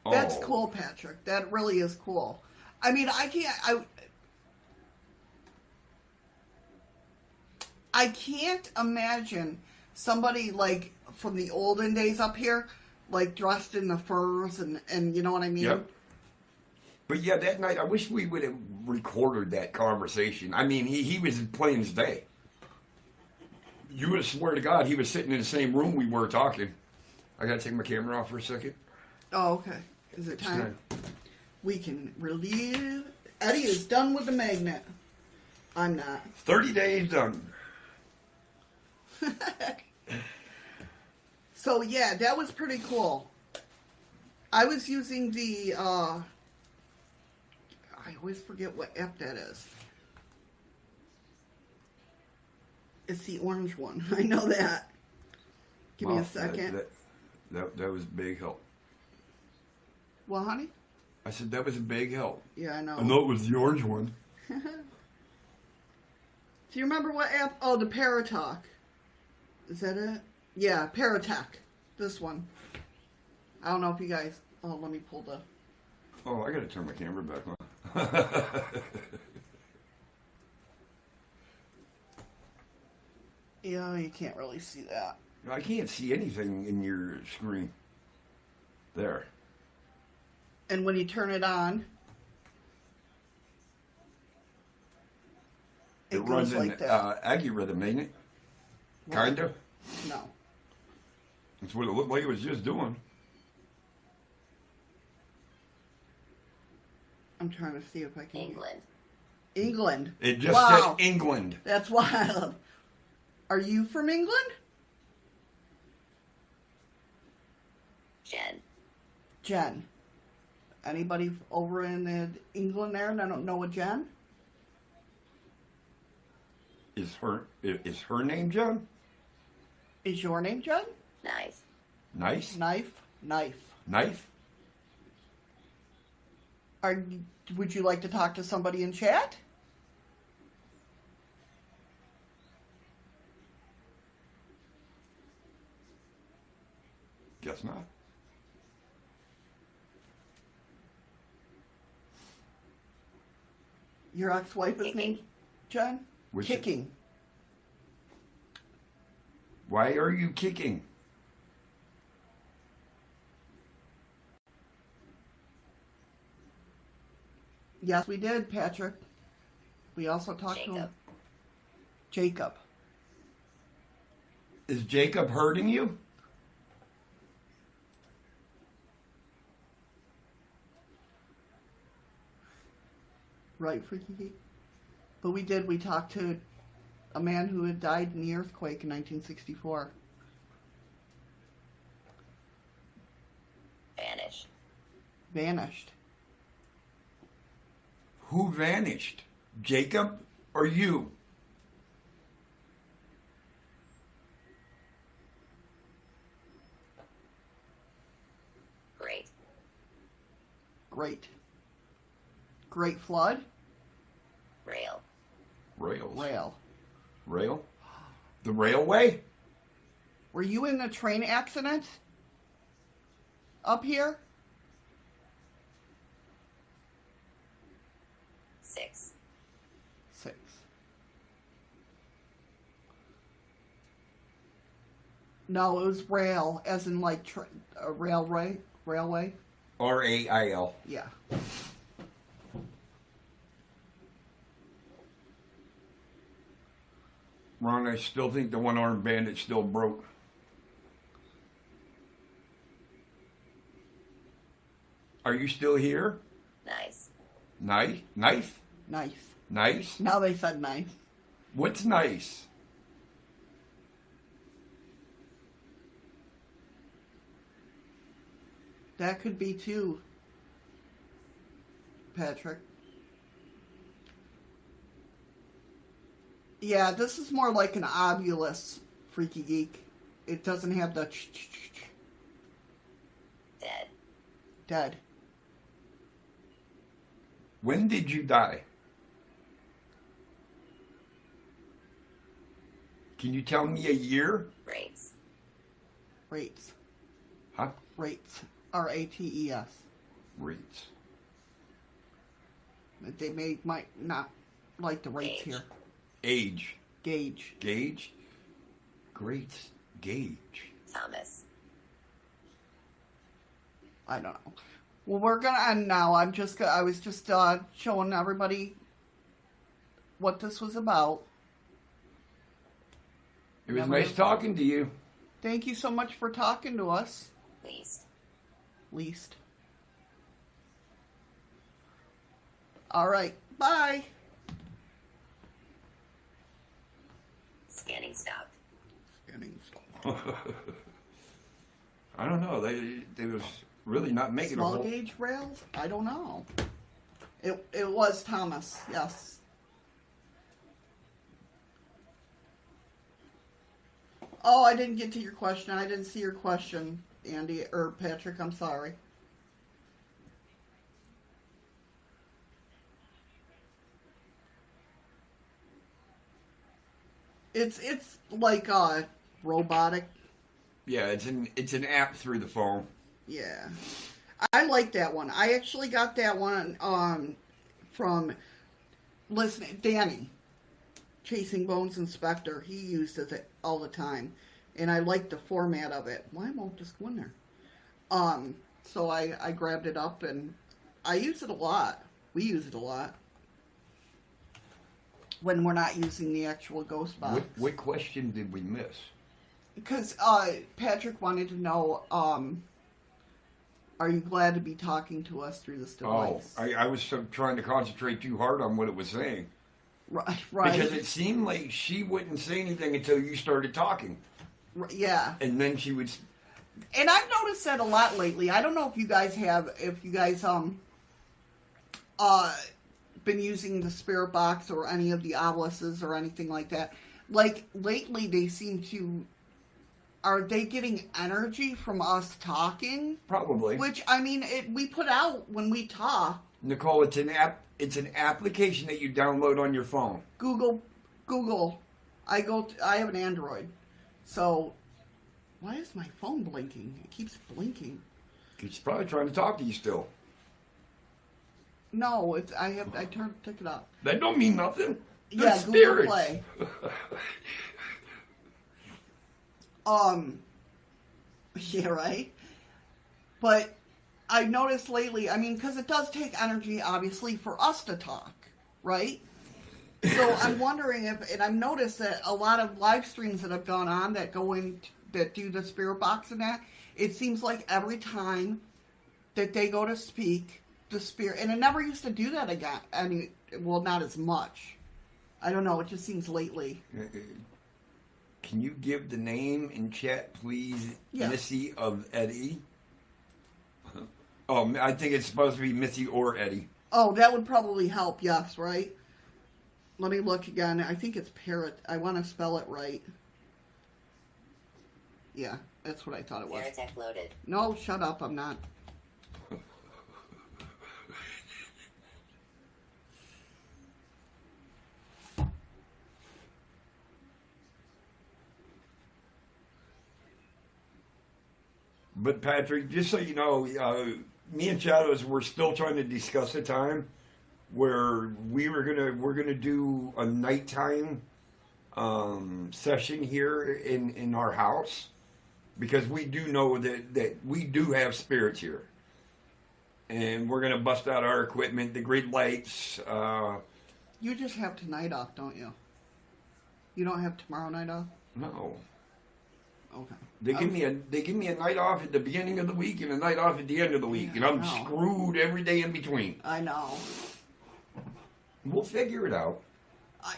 A: That's
B: Oh.
A: cool, Patrick. That really is cool. I mean, I can't imagine somebody like from the olden days up here, like dressed in the furs and you know what I mean?
B: Yep. But yeah, that night, I wish we would have recorded that conversation. I mean, he was plain as day. You would swear to God he was sitting in the same room we were talking. I gotta take my camera off for a second.
A: Oh, okay. Is it time? We can relieve. Eddie is done with the magnet. I'm not.
B: 30 days done.
A: So yeah, that was pretty cool. I was using the, I always forget what app that is. It's the orange one. I know that. Give me a second.
B: That was a big help.
A: Well, honey?
B: I said that was a big help.
A: Yeah, I know.
B: I know it was the orange one.
A: Do you remember what app? Oh, the Paratalk. Is that it? Yeah, Paratalk. This one. I don't know if you guys... Oh, let me pull the...
B: Oh, I gotta turn my camera back on.
A: Yeah, you can't really see that.
B: I can't see anything in your screen. There.
A: And when you turn it on, it goes
B: runs
A: like
B: in
A: that.
B: Aggie rhythm, ain't it? Kind of.
A: No.
B: That's what it looked like it was just doing.
A: I'm trying to see if I can...
C: England.
A: England.
B: It just
A: Wow.
B: said England.
A: That's wild. Are you from England? Jen. Anybody over in England there that don't know a Jen?
B: Is her name Jen?
A: Is your name Jen?
C: Nice.
B: Nice?
A: Knife.
B: Knife?
A: Would you like to talk to somebody in chat?
B: Guess not.
A: Your ex-wife is
C: Kicking.
A: named Jen?
B: Which-
A: Kicking.
B: Why are you kicking?
A: Yes, we did, Patrick. We also talked to him.
C: Jacob.
A: Jacob.
B: Is Jacob hurting you?
A: Right, Freaky. But we talked to a man who had died in the earthquake in 1964. Vanished.
B: Who vanished? Jacob or you? Great flood?
C: Rail.
B: Rail? The railway?
A: Were you in a train accident? Up here?
C: 6.
A: 6. No, it was rail, as in like railway.
B: RAIL.
A: Yeah.
B: Ron, I still think the one-armed bandit still broke. Are you still here?
C: Nice.
B: Knife? Knife?
A: Nice.
B: Nice?
A: Now they said nice.
B: What's nice?
A: That could be too, Patrick. Yeah, this is more like an obulus, Freaky Geek. It doesn't have the
C: Dead.
A: dead.
B: When did you die? Can you tell me a year?
C: Rates.
A: Rates.
B: Huh?
A: Rates. RATES.
B: Rates.
A: They might not like the rates
C: Age.
A: here.
B: Age.
A: Gauge.
B: Gauge? Great. Gauge.
C: Thomas.
A: I don't know. Well, we're gonna end now. I was just showing everybody what this was about.
B: It was
A: Never
B: nice
A: heard-
B: talking to you.
A: Thank you so much for talking to us.
C: Least.
A: All right. Bye.
C: Scanning stopped.
B: I don't know. They was really not making a
A: Small
B: whole...
A: gauge rails? I don't know. It was Thomas. Yes. Oh, I didn't get to your question. I didn't see your question, Andy or Patrick. I'm sorry. It's like robotic.
B: Yeah, it's an app through the phone.
A: Yeah. I like that one. I actually got that one from Danny, Chasing Bones Inspector. He used it all the time, and I like the format of it. Why won't this go in there? So I grabbed it up and I use it a lot. We use it a lot when we're not using the actual ghost box.
B: What question did we miss?
A: Because Patrick wanted to know, are you glad to be talking to us through this device?
B: Oh, I was trying to concentrate too hard on what it was saying.
A: Right.
B: Because it seemed like she wouldn't say anything until you started talking.
A: Yeah.
B: And then she would...
A: And I've noticed that a lot lately. I don't know if you guys been using the spirit box or any of the obelisks or anything like that. Like, lately they seem to... Are they getting energy from us talking?
B: Probably.
A: Which, I mean, we put out when we talk.
B: Nicole, it's an app. It's an application that you download on your phone.
A: Google. I have an Android. So, why is my phone blinking? It keeps blinking.
B: She's probably trying to talk to you still.
A: No, I took it up.
B: That don't mean nothing. They're
A: Yeah,
B: spirits.
A: Google Play. Yeah, right? But I noticed lately, I mean, because it does take energy, obviously, for us to talk, right? So I'm wondering and I've noticed that a lot of live streams that have gone on that do the spirit box and that, it seems like every time that they go to speak, the spirit, and it never used to do that again. Well, not as much. I don't know, it just seems lately.
B: Can you give the name in chat, please?
A: Yeah.
B: Missy of Eddie. Oh, I think it's supposed to be Missy or Eddie.
A: Oh, that would probably help, yes, right? Let me look again. I think it's parrot. I want to spell it right. Yeah, that's what I thought it was.
C: Veritech loaded.
A: No, shut up. I'm not.
B: But Patrick, just so you know, me and Shadows were still trying to discuss a time where we're gonna do a nighttime session here in our house. because we do know that we do have spirits here. And we're going to bust out our equipment, the grid lights.
A: You just have tonight off, don't you? You don't have tomorrow night off?
B: No.
A: Okay.
B: They give me a night off at the beginning of the week and a night off at the end of the week, and I'm screwed every day in between.
A: I know.
B: We'll figure it out.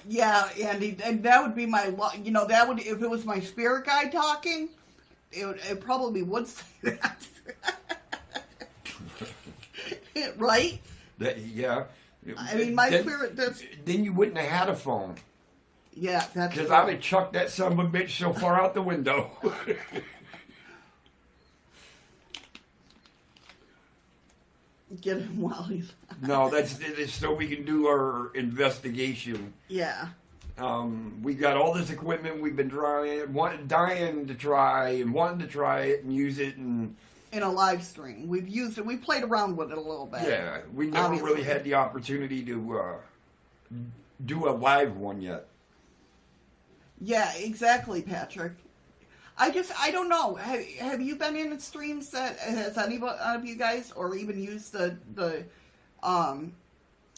A: Yeah, Andy, and that would be my, that would, if it was my spirit guide talking, it probably would say that. Right?
B: Yeah.
A: I mean, my spirit,
B: then you wouldn't have had a phone.
A: Yeah, that's
B: because I'd have chucked that son of a bitch so far out the window.
A: Get him while he's...
B: No, that's so we can do our investigation.
A: Yeah.
B: We got all this equipment we've been dying to try and wanting to try it and use it and...
A: In a live stream. We've used it. We played around with it a little bit.
B: Yeah, we never really had the opportunity to do a live one yet.
A: Yeah, exactly, Patrick. I don't know. Have you been in streams that has anybody of you guys or even used the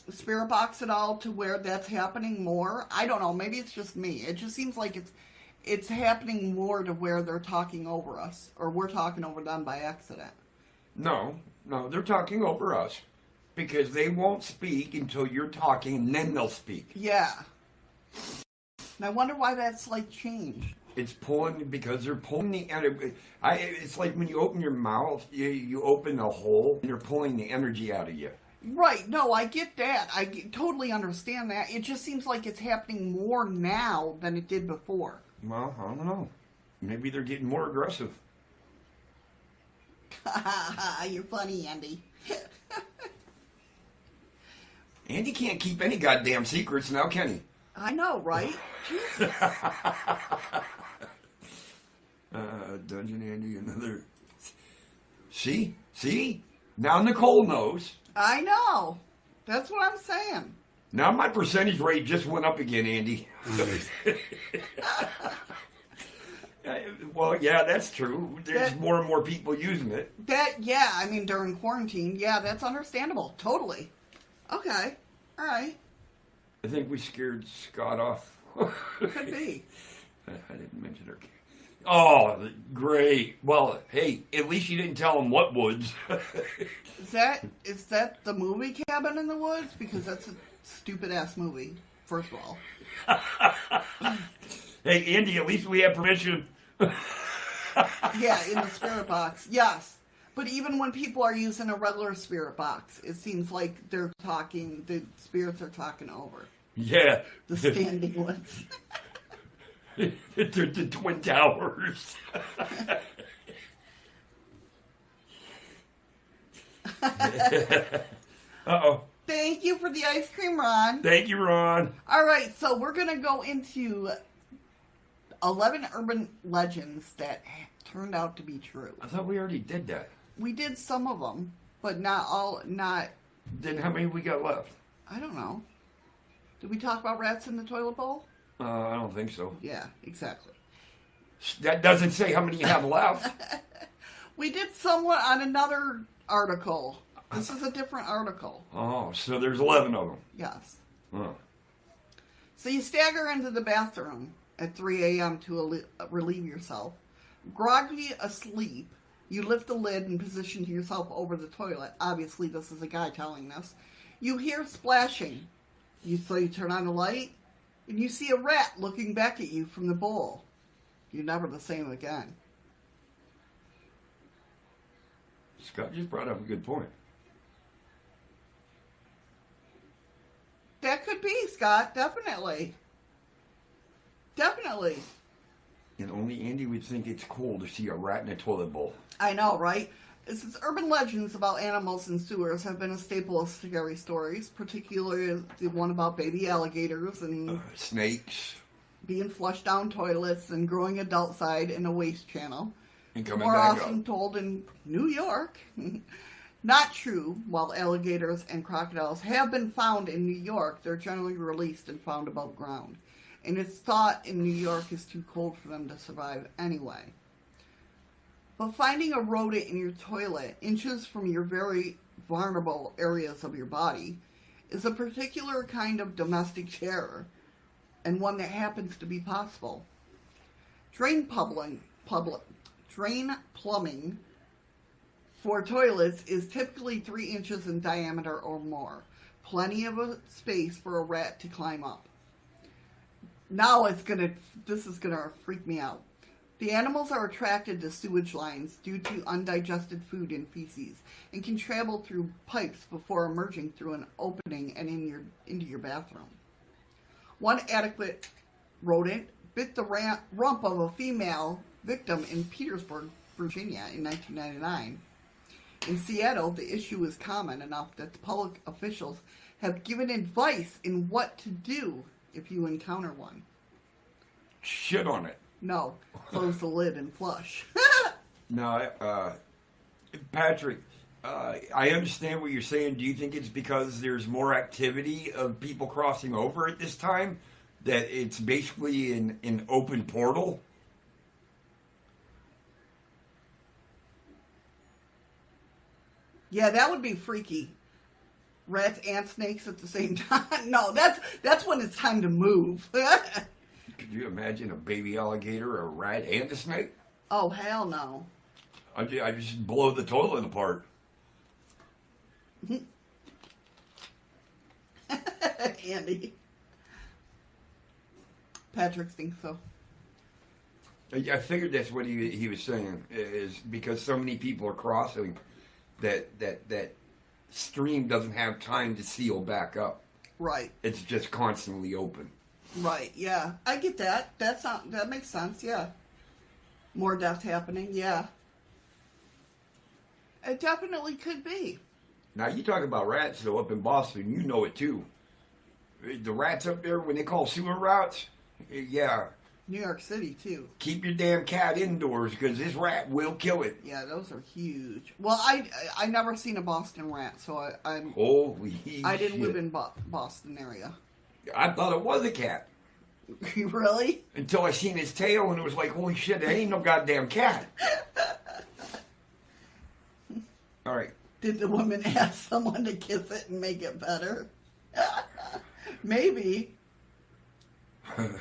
A: spirit box at all to where that's happening more? I don't know. Maybe it's just me. It just seems like it's happening more to where they're talking over us or we're talking over them by accident.
B: No, they're talking over us because they won't speak until you're talking and then they'll speak.
A: Yeah. And I wonder why that's like changed.
B: It's pulling because they're pulling the energy. It's like when you open your mouth, you open a hole and they're pulling the energy out of you.
A: Right. No, I get that. I totally understand that. It just seems like it's happening more now than it did before.
B: Well, I don't know. Maybe they're getting more aggressive.
A: You're funny, Andy.
B: Andy can't keep any goddamn secrets now, can he?
A: I know, right? Jesus.
B: Dungeon Andy, another. See? Now Nicole knows.
A: I know. That's what I'm saying.
B: Now my percentage rate just went up again, Andy. Well, yeah, that's true. There's more and more people using it.
A: I mean, during quarantine, that's understandable. Totally. Okay. All right.
B: I think we scared Scott off.
A: Could be.
B: I didn't mention her. Oh, great. Well, hey, at least you didn't tell him what woods.
A: Is that the movie Cabin in the Woods? Because that's a stupid-ass movie, first of all.
B: Hey, Andy, at least we have permission.
A: Yeah, in the spirit box. Yes. But even when people are using a regular spirit box, it seems like the spirits are talking over.
B: Yeah.
A: The standing ones.
B: The Twin Towers. Uh-oh.
A: Thank you for the ice cream, Ron.
B: Thank you, Ron.
A: All right, so we're going to go into 11 urban legends that turned out to be true.
B: I thought we already did that.
A: We did some of them, but not all.
B: Then how many we got left?
A: I don't know. Did we talk about rats in the toilet bowl?
B: I don't think so.
A: Yeah, exactly.
B: That doesn't say how many you have left.
A: We did somewhat on another article. This is a different article.
B: Oh, so there's 11 of them.
A: Yes.
B: Oh.
A: So you stagger into the bathroom at 3 a.m. to relieve yourself. Groggy asleep, you lift the lid and position yourself over the toilet. Obviously, this is a guy telling this. You hear splashing. So you turn on the light, and you see a rat looking back at you from the bowl. You're never the same again.
B: Scott just brought up a good point.
A: That could be, Scott. Definitely. Definitely.
B: And only Andy would think it's cool to see a rat in a toilet bowl.
A: I know, right? Since urban legends about animals in sewers have been a staple of scary stories, particularly the one about baby alligators and
B: snakes
A: being flushed down toilets and growing adult-side in a waste channel.
B: And coming
A: More
B: back
A: often
B: up.
A: told in New York. Not true. While alligators and crocodiles have been found in New York, they're generally released and found above ground. And it's thought in New York is too cold for them to survive anyway. But finding a rodent in your toilet, inches from your very vulnerable areas of your body, is a particular kind of domestic terror, and one that happens to be possible. Drain plumbing for toilets is typically 3 inches in diameter or more. Plenty of a space for a rat to climb up. Now this is gonna freak me out. The animals are attracted to sewage lines due to undigested food and feces, and can travel through pipes before emerging through an opening and into your bathroom. One adequate rodent bit the rump of a female victim in Petersburg, Virginia in 1999. In Seattle, the issue is common enough that the public officials have given advice in what to do if you encounter one.
B: Shit on it.
A: No, close the lid and flush.
B: No, Patrick, I understand what you're saying. Do you think it's because there's more activity of people crossing over at this time? That it's basically an open portal?
A: Yeah, that would be freaky. Rats and snakes at the same time. No, that's when it's time to move.
B: Could you imagine a baby alligator, a rat, and a snake?
A: Oh, hell no.
B: I just blow the toilet apart.
A: Andy. Patrick thinks so.
B: I figured that's what he was saying, is because so many people are crossing that stream doesn't have time to seal back up.
A: Right.
B: It's just constantly open.
A: Right, yeah. I get that. That makes sense, yeah. More death happening, yeah. It definitely could be.
B: Now, you talk about rats, though, up in Boston, you know it, too. The rats up there, when they call sewer routes, yeah.
A: New York City, too.
B: Keep your damn cat indoors, because this rat will kill it.
A: Yeah, those are huge. Well, I never seen a Boston rat, so I'm...
B: Holy
A: I didn't
B: shit.
A: live in Boston area.
B: I thought it was a cat.
A: Really?
B: Until I seen his tail, and it was like, holy shit, that ain't no goddamn cat. All right.
A: Did the woman ask someone to kiss it and make it better? Maybe.
B: Okay.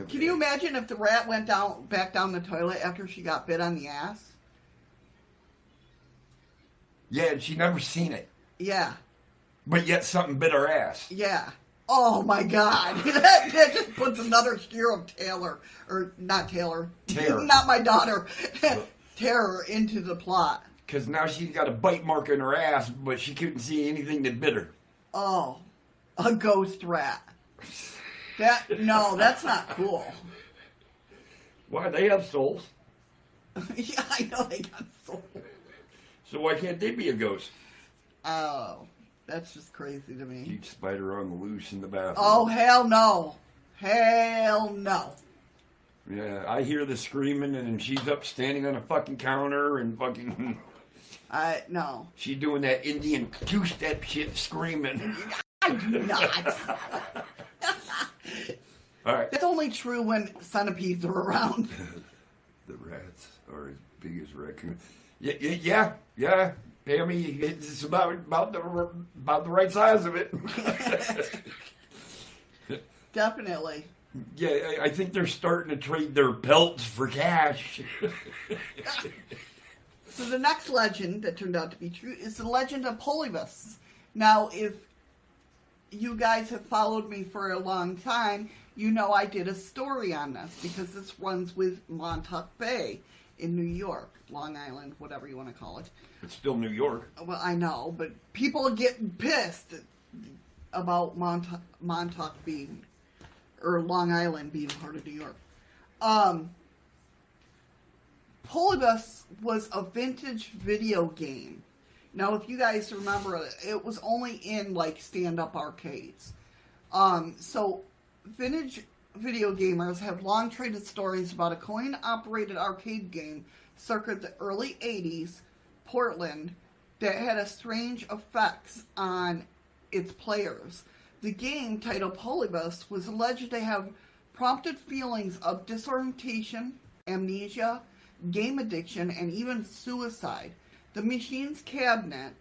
A: Can you imagine if the rat went back down the toilet after she got bit on the ass?
B: Yeah, and she never seen it.
A: Yeah.
B: But yet something bit her ass.
A: Yeah. Oh my God. that just puts another steer of Taylor. Or not Taylor.
B: Terror.
A: Not my daughter. Terror into the plot.
B: Because now she's got a bite mark in her ass, but she couldn't see anything that bit her.
A: Oh. A ghost rat. No, that's not cool.
B: Why? They have souls.
A: Yeah, I know they got souls.
B: So why can't they be a ghost?
A: Oh, that's just crazy to me.
B: Huge spider on the loose in the bathroom.
A: Oh, hell no. Hell no.
B: Yeah, I hear the screaming, and she's up standing on a fucking counter and fucking...
A: No.
B: She's doing that Indian two-step shit screaming.
A: I do not.
B: All right.
A: That's only true when centipedes are around.
B: The rats are as big as raccoons. Yeah. I mean, it's about the right size of it.
A: Definitely.
B: Yeah, I think they're starting to trade their pelts for cash.
A: So the next legend that turned out to be true is the legend of Polybus. Now, if you guys have followed me for a long time, you know I did a story on this because this runs with Montauk Bay in New York, Long Island, whatever you want to call it.
B: It's still New York.
A: Well, I know, but people are getting pissed about Montauk being, or Long Island being part of New York. Polybus was a vintage video game. Now, if you guys remember, it was only in, like, stand-up arcades. So, vintage video gamers have long traded stories about a coin-operated arcade game circa the early 80s, Portland, that had a strange effects on its players. The game, titled Polybus, was alleged to have prompted feelings of disorientation, amnesia, game addiction, and even suicide. The machine's cabinet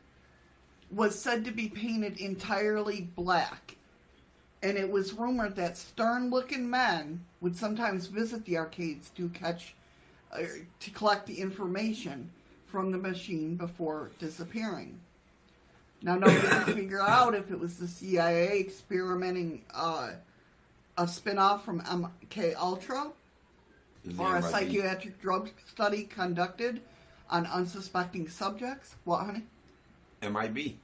A: was said to be painted entirely black, and it was rumored that stern-looking men would sometimes visit the arcades to collect the information from the machine before disappearing. Now, nobody can figure out if it was the CIA experimenting a spin-off from MK Ultra or a psychiatric drug study conducted on unsuspecting subjects. What, honey?
B: MIB.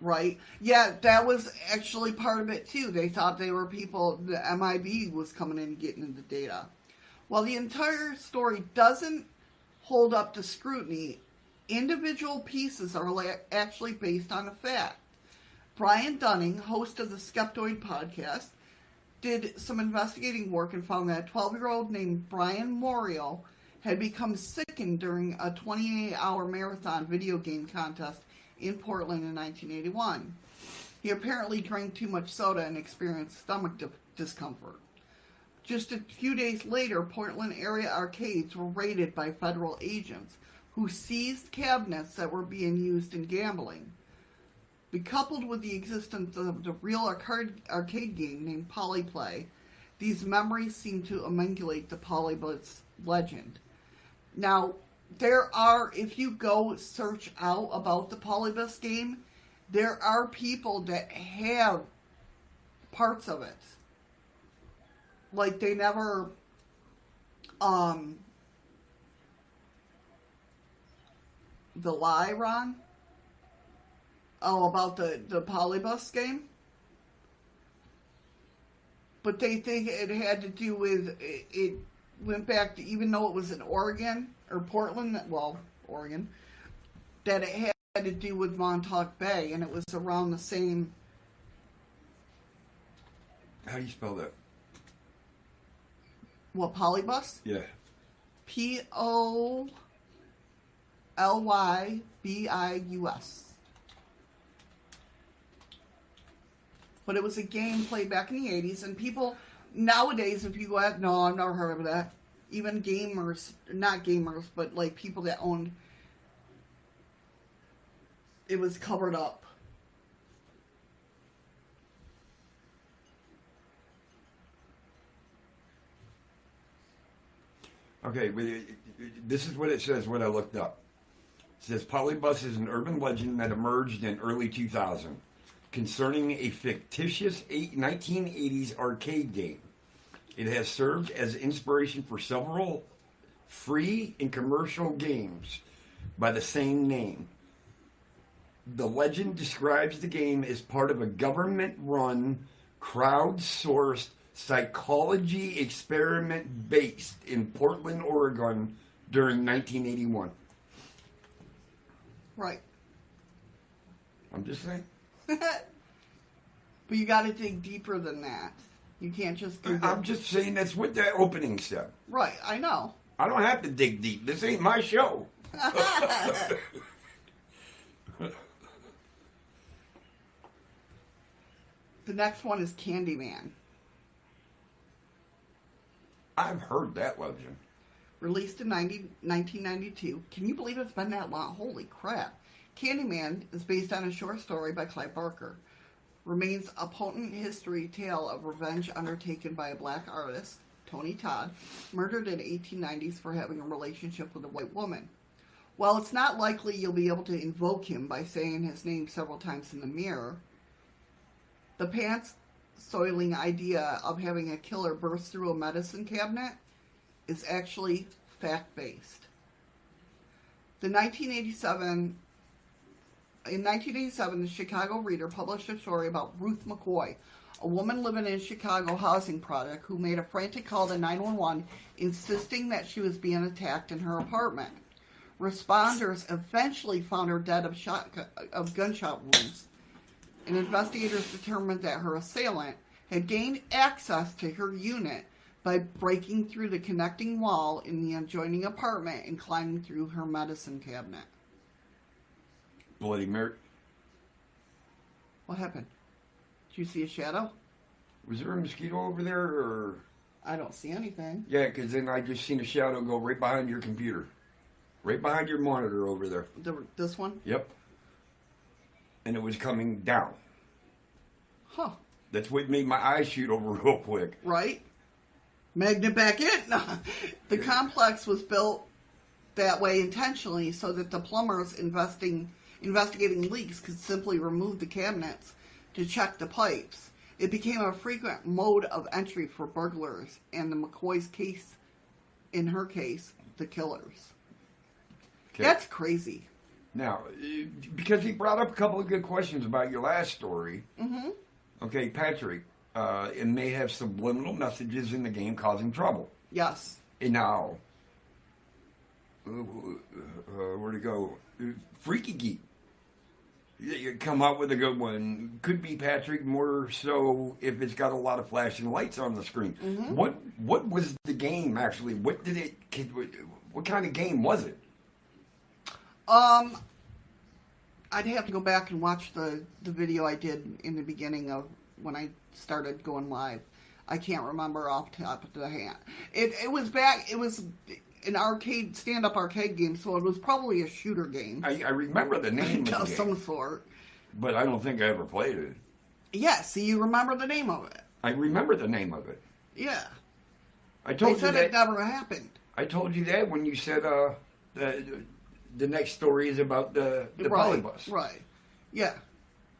A: Right. Yeah, that was actually part of it, too. They thought they were people, the MIB was coming in and getting into data. While the entire story doesn't hold up to scrutiny, individual pieces are actually based on a fact. Brian Dunning, host of the Skeptoid podcast, did some investigating work and found that a 12-year-old named Brian Morial had become sickened during a 28-hour marathon video game contest in Portland in 1981. He apparently drank too much soda and experienced stomach discomfort. Just a few days later, Portland area arcades were raided by federal agents who seized cabinets that were being used in gambling. Coupled with the existence of the real arcade game named Polyplay, these memories seem to emulate the Polybus legend. Now, there are, if you go search out about the Polybus game, there are people that have parts of it. Like, they never, the lie, Ron? Oh, about the Polybus game? But they think it had to do with, it went back to, even though it was in Oregon, or Portland, well, Oregon, that it had to do with Montauk Bay, and it was around the same...
B: How do you spell that?
A: What, Polybus?
B: Yeah.
A: Polybius. But it was a game played back in the 80s, and people, nowadays, if you go out, no, I've never heard of that. Even gamers, not gamers, but like people that owned, it was covered up.
B: Okay, this is what it says when I looked up. It says Polybus is an urban legend that emerged in early 2000 concerning a fictitious 1980s arcade game. It has served as inspiration for several free and commercial games by the same name. The legend describes the game as part of a government-run, crowdsourced psychology experiment based in Portland, Oregon during 1981.
A: Right.
B: I'm just saying.
A: But you got to dig deeper than that. You can't just do that.
B: I'm just saying that's what that opening said.
A: Right, I know.
B: I don't have to dig deep. This ain't my show.
A: The next one is Candyman.
B: I've heard that legend.
A: Released in 1992. Can you believe it's been that long? Holy crap. Candyman is based on a short story by Clive Barker. Remains a potent history tale of revenge undertaken by a black artist, Tony Todd, murdered in the 1890s for having a relationship with a white woman. While it's not likely you'll be able to invoke him by saying his name several times in the mirror, the pants-soiling idea of having a killer burst through a medicine cabinet is actually fact-based. In 1987, the Chicago Reader published a story about Ruth McCoy, a woman living in a Chicago housing project who made a frantic call to 911 insisting that she was being attacked in her apartment. Responders eventually found her dead of gunshot wounds, and investigators determined that her assailant had gained access to her unit by breaking through the connecting wall in the adjoining apartment and climbing through her medicine cabinet.
B: Bloody Mary.
A: What happened? Did you see a shadow?
B: Was there a mosquito over there, or?
A: I don't see anything.
B: Yeah, because then I just seen a shadow go right behind your computer. Right behind your monitor over there.
A: This one?
B: Yep. And it was coming down.
A: Huh.
B: That's what made my eyes shoot over real quick.
A: Right? Magnet back in. The complex was built that way intentionally so that the plumbers investigating leaks could simply remove the cabinets to check the pipes. It became a frequent mode of entry for burglars, and the McCoy's case, in her case, the killers.
B: Okay.
A: That's crazy.
B: Now, because he brought up a couple of good questions about your last story.
A: Mm-hmm.
B: Okay, Patrick, it may have subliminal messages in the game causing trouble.
A: Yes.
B: And now, where'd it go? Freaky Geek. You come up with a good one. Could be, Patrick, more so if it's got a lot of flashing lights on the screen.
A: Mm-hmm.
B: What was the game actually? What kind of game was it?
A: I'd have to go back and watch the video I did in the beginning of when I started going live. I can't remember off the top of the hand. It was an stand-up arcade game, so it was probably a shooter game.
B: I remember the name of the game.
A: Of some sort.
B: But I don't think I ever played it.
A: Yeah, see, you remember the name of it.
B: I remember the name of it.
A: Yeah.
B: I told
A: They said
B: you that
A: it never happened.
B: I told you that when you said the next story is about the
A: Right,
B: polybus.
A: right. Yeah.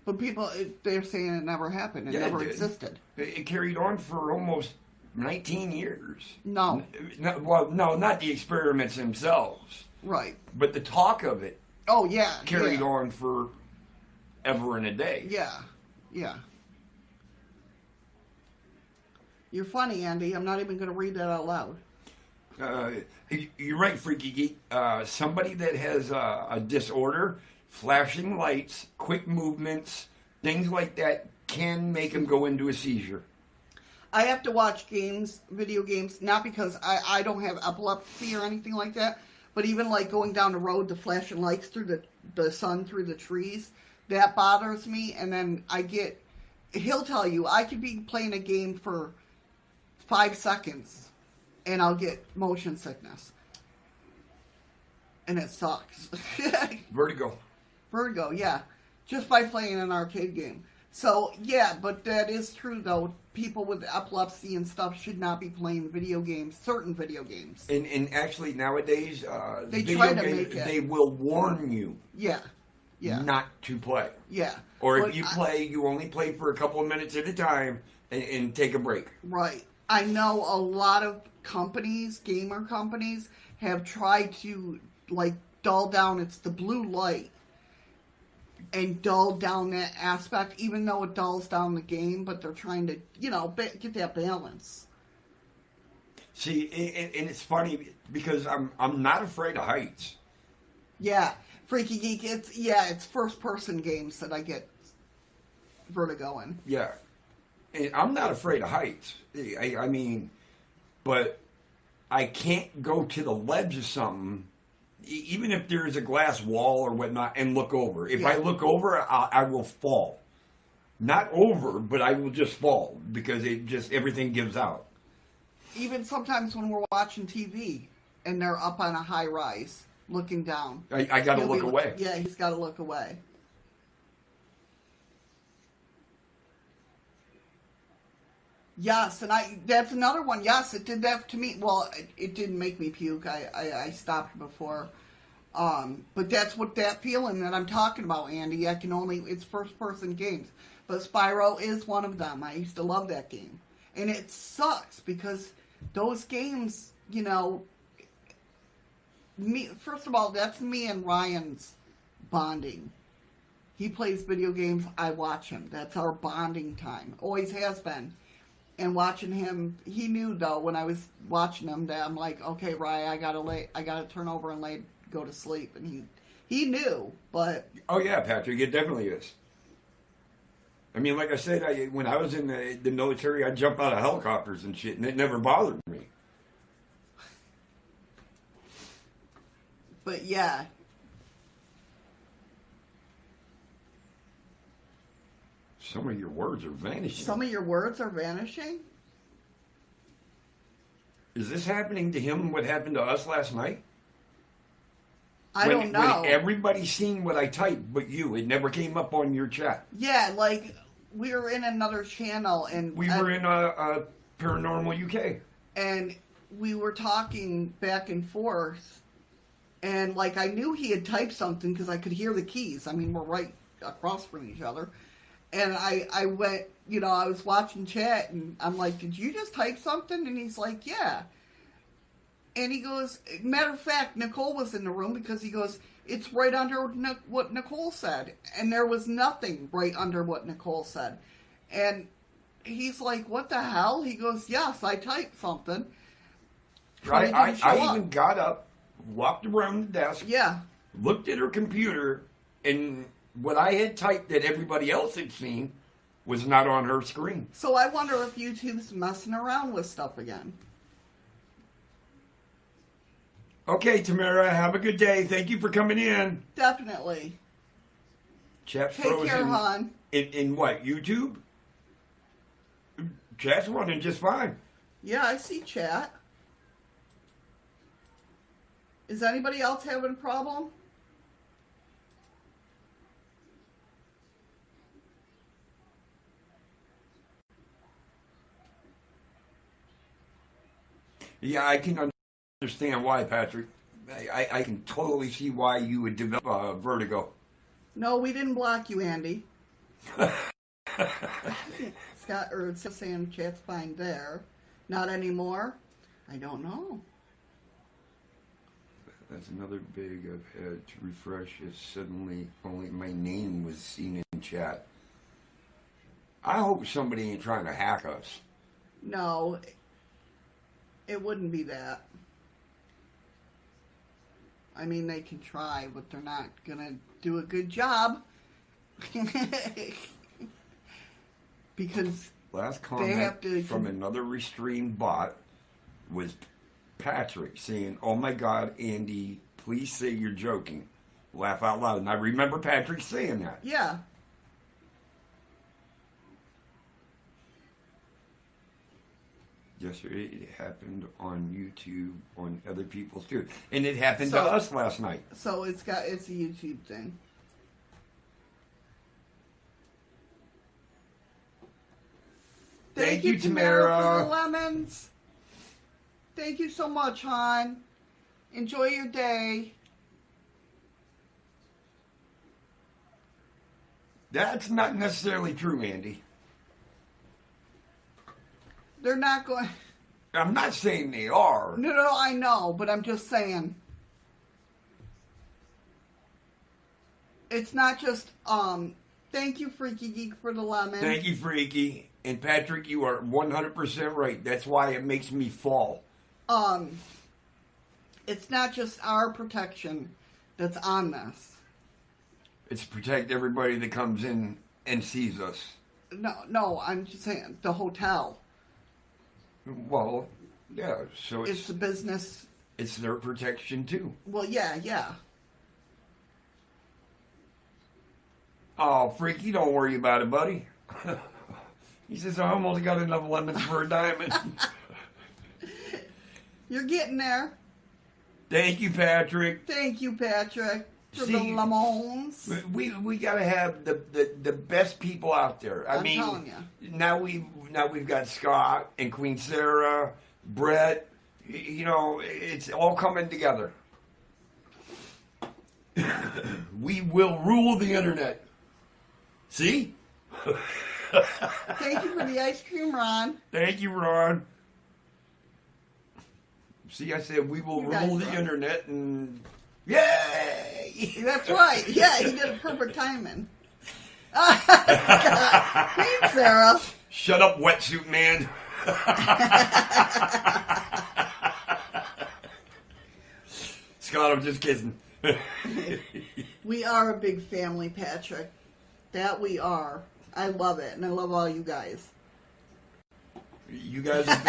A: But people, they're saying it never happened. It
B: Yeah,
A: never
B: it did.
A: existed.
B: It carried on for almost 19 years.
A: No.
B: No, not the experiments themselves,
A: Right.
B: but the talk of it
A: Oh, yeah.
B: carried
A: yeah.
B: on for ever and a day.
A: Yeah. Yeah. You're funny, Andy. I'm not even going to read that out loud.
B: You're right, Freaky Geek. Somebody that has a disorder, flashing lights, quick movements, things like that can make them go into a seizure.
A: I have to watch video games, not because I don't have epilepsy or anything like that, but even like going down the road, the flashing lights through the sun through the trees, that bothers me. And then he'll tell you, I could be playing a game for 5 seconds and I'll get motion sickness. And it sucks.
B: Vertigo.
A: Vertigo, yeah. Just by playing an arcade game. So, yeah, but that is true, though. People with epilepsy and stuff should not be playing video games, certain video games.
B: And actually, nowadays,
A: They
B: video
A: try to
B: games,
A: make it.
B: they will warn you
A: Yeah, yeah,
B: not to play.
A: yeah.
B: Or
A: But
B: if you play, you only play for a couple of minutes at a time and take a break.
A: Right. I know a lot of gamer companies, have tried to, like, dull down, it's the blue light, and dull down that aspect, even though it dulls down the game, but they're trying to, get that balance.
B: See, and it's funny because I'm not afraid of heights.
A: Yeah, Freaky Geek, it's first-person games that I get vertigo in.
B: Yeah. And I'm not afraid of heights. I mean, but I can't go to the ledge of something, even if there's a glass wall or whatnot, and look over. If I look over, I will fall. Not over, but I will just fall because everything gives out.
A: Even sometimes when we're watching TV and they're up on a high rise looking down.
B: I got to look away.
A: Yeah, he's got to look away. Yes, and that's another one. Yes, it did that to me. Well, it didn't make me puke. I stopped before. But that's what that feeling that I'm talking about, Andy. It's first-person games. But Spyro is one of them. I used to love that game. And it sucks because those games, first of all, that's me and Ryan's bonding. He plays video games, I watch him. That's our bonding time. Always has been. And watching him, he knew though when I was watching him that I'm like, okay, Ryan, I gotta turn over and go to sleep. And he knew, but
B: Oh yeah, Patrick, it definitely is. I mean, like I said, when I was in the military, I'd jump out of helicopters and shit, and it never bothered me.
A: But yeah.
B: Some of your words are vanishing.
A: Some of your words are vanishing?
B: Is this happening to him? What happened to us last night?
A: I don't know.
B: When everybody seen what I typed, but you, it never came up on your chat.
A: Yeah, like we were in another channel and
B: We were in a Paranormal UK,
A: and we were talking back and forth, and like I knew he had typed something because I could hear the keys. I mean, we're right across from each other, and I went, you know, I was watching chat, and I'm like, "Did you just type something?" And he's like, "Yeah." And he goes, matter of fact, Nicole was in the room because he goes, it's right under what Nicole said. And there was nothing right under what Nicole said. And he's like, what the hell? He goes, yes, I typed something.
B: I even got up, walked around the desk,
A: yeah,
B: looked at her computer, and what I had typed that everybody else had seen was not on her screen.
A: So I wonder if YouTube's messing around with stuff again.
B: Okay, Tamara, have a good day. Thank you for coming in.
A: Definitely.
B: Chat's
A: Take
B: frozen.
A: care, hon.
B: In what, YouTube? Chat's running just fine.
A: Yeah, I see chat. Is anybody else having a problem?
B: Yeah, I can understand why, Patrick. I can totally see why you would develop vertigo.
A: No, we didn't block you, Andy. Scott, or it's saying chat's fine there. Not anymore? I don't know.
B: That's another big I've had to refresh it. Suddenly only my name was seen in chat. I hope somebody ain't trying to hack us.
A: No, it wouldn't be that. I mean, they can try, but they're not going to do a good job. Because
B: last
A: they have
B: comment
A: to
B: from another restrained bot was Patrick saying, oh my God, Andy, please say you're joking. Laugh out loud. And I remember Patrick saying that.
A: Yeah.
B: Yesterday it happened on YouTube, on other people's too. And it happened to
A: So-
B: us last night.
A: So it's a YouTube thing.
B: Thank you,
A: Tamara, for
B: Tamara.
A: the lemons. Thank you so much, hon. Enjoy your day.
B: That's not necessarily true, Andy.
A: They're not going...
B: I'm not saying they are.
A: No, I know, but I'm just saying. It's not just, thank you, Freaky Geek, for the lemon.
B: Thank you, Freaky. And Patrick, you are 100% right. That's why it makes me fall.
A: It's not just our protection that's on this.
B: It's to protect everybody that comes in and sees us.
A: No, I'm just saying, the hotel.
B: Well, yeah, so
A: It's a business.
B: it's their protection too.
A: Well, yeah.
B: Oh, Freaky, don't worry about it, buddy. He says, I almost got enough lemons for a diamond.
A: You're getting there.
B: Thank you, Patrick.
A: Thank you, Patrick, for the
B: See,
A: lemons.
B: We gotta have the best people out there. I
A: I'm
B: mean,
A: telling you.
B: now we've got Scott and Queen Sarah, Brett. You know, it's all coming together. We will rule the internet. See?
A: Thank you for the ice cream, Ron.
B: Thank you, Ron. See, I said we will
A: You guys
B: rule the
A: rock.
B: internet, and yay!
A: That's right. Yeah, he did a perfect timing. Thanks, Sarah.
B: Shut up, wetsuit man. Scott, I'm just kidding.
A: We are a big family, Patrick. That we are. I love it, and I love all you guys.
B: You guys have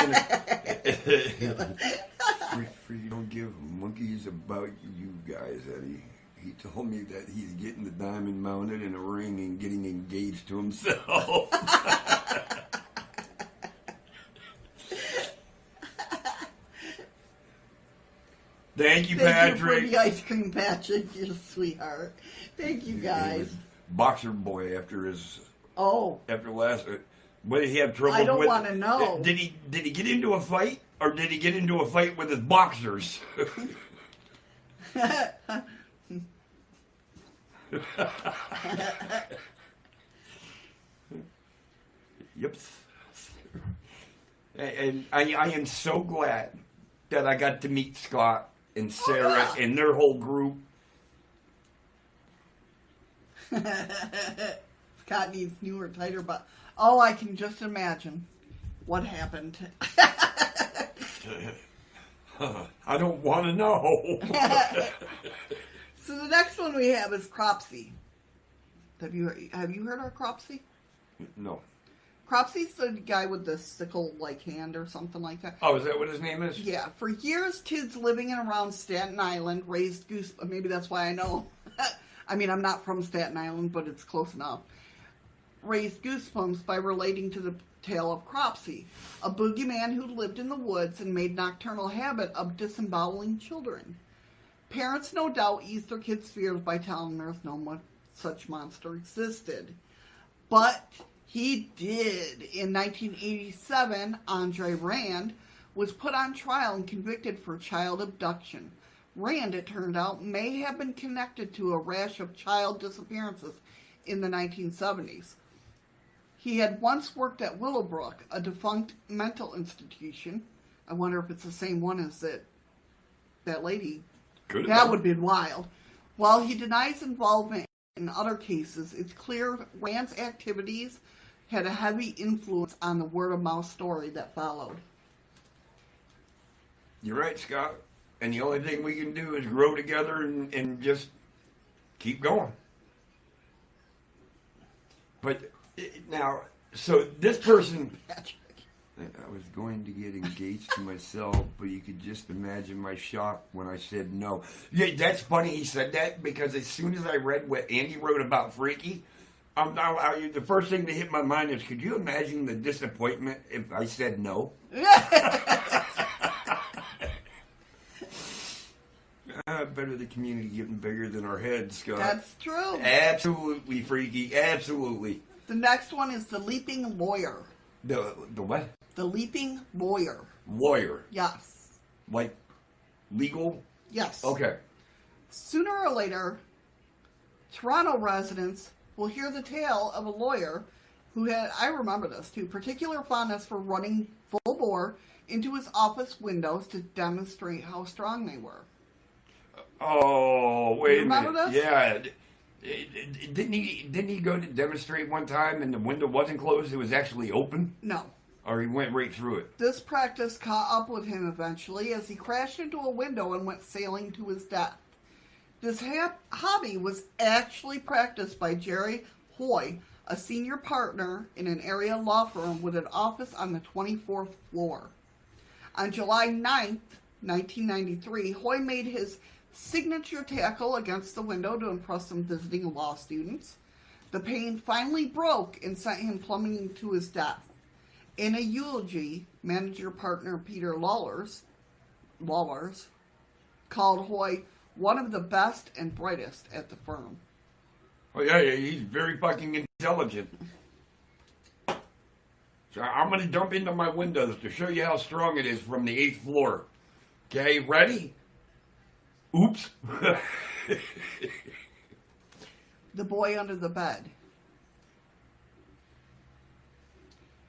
B: been. You don't give monkeys about you guys, Eddie. He told me that he's getting the diamond mounted in a ring and getting engaged to himself. Thank you,
A: Thank you for
B: Patrick.
A: the ice cream, Patrick. You're a sweetheart. Thank you, guys.
B: Boxer boy after last. What did he have trouble with?
A: I don't want to know.
B: Did he get into a fight, or did he get into a fight with his boxers? Yep. And I am so glad that I got to meet Scott and Sarah and their whole group.
A: Scott needs newer, tighter butt. Oh, I can just imagine what happened.
B: I don't want to know.
A: So the next one we have is Cropsy. Have you heard of Cropsy?
B: No.
A: Cropsy's the guy with the sickle-like hand or something like that.
B: Oh, is that what his name is?
A: Yeah. For years, kids living in and around Staten Island raised goose. Maybe that's why I know. I mean, I'm not from Staten Island, but it's close enough. Raised goosebumps by relating to the tale of Cropsy, a boogeyman who lived in the woods and made nocturnal habit of disemboweling children. Parents, no doubt, eased their kids' fears by telling them there's no such monster existed. But he did. In 1987, Andre Rand was put on trial and convicted for child abduction. Rand, it turned out, may have been connected to a rash of child disappearances in the 1970s. He had once worked at Willowbrook, a defunct mental institution. I wonder if it's the same one as that lady. That would have been wild. While he denies involvement in other cases, it's clear Rand's activities had a heavy influence on the word-of-mouth story that followed.
B: You're right, Scott. And the only thing we can do is grow together and just keep going. But now, so this person, I was going to get engaged to myself, but you could just imagine my shock when I said no. Yeah, that's funny he said that, because as soon as I read what Andy wrote about Freaky, the first thing that hit my mind is, could you imagine the disappointment if I said no? Better the community getting bigger than our heads, Scott.
A: That's true.
B: Absolutely, Freaky. Absolutely.
A: The next one is the Leaping Lawyer.
B: The what?
A: The Leaping Lawyer.
B: Lawyer.
A: Yes.
B: Like legal?
A: Yes.
B: Okay.
A: Sooner or later, Toronto residents will hear the tale of a lawyer who had, I remember this too, particular fondness for running full bore into his office windows to demonstrate how strong they were.
B: Oh, wait a minute.
A: Remember this?
B: Yeah. Didn't he go to demonstrate one time and the window wasn't closed, it was actually open?
A: No.
B: Or he went right through it?
A: This practice caught up with him eventually as he crashed into a window and went sailing to his death. This hobby was actually practiced by Jerry Hoy, a senior partner in an area law firm with an office on the 24th floor. On July 9th, 1993, Hoy made his signature tackle against the window to impress some visiting law students. The pane finally broke and sent him plummeting to his death. In a eulogy, manager partner Peter Lawlers called Hoy one of the best and brightest at the firm.
B: Oh, yeah, he's very fucking intelligent. So I'm going to dump into my windows to show you how strong it is from the 8th floor. Okay, ready? Oops.
A: The Boy Under the Bed.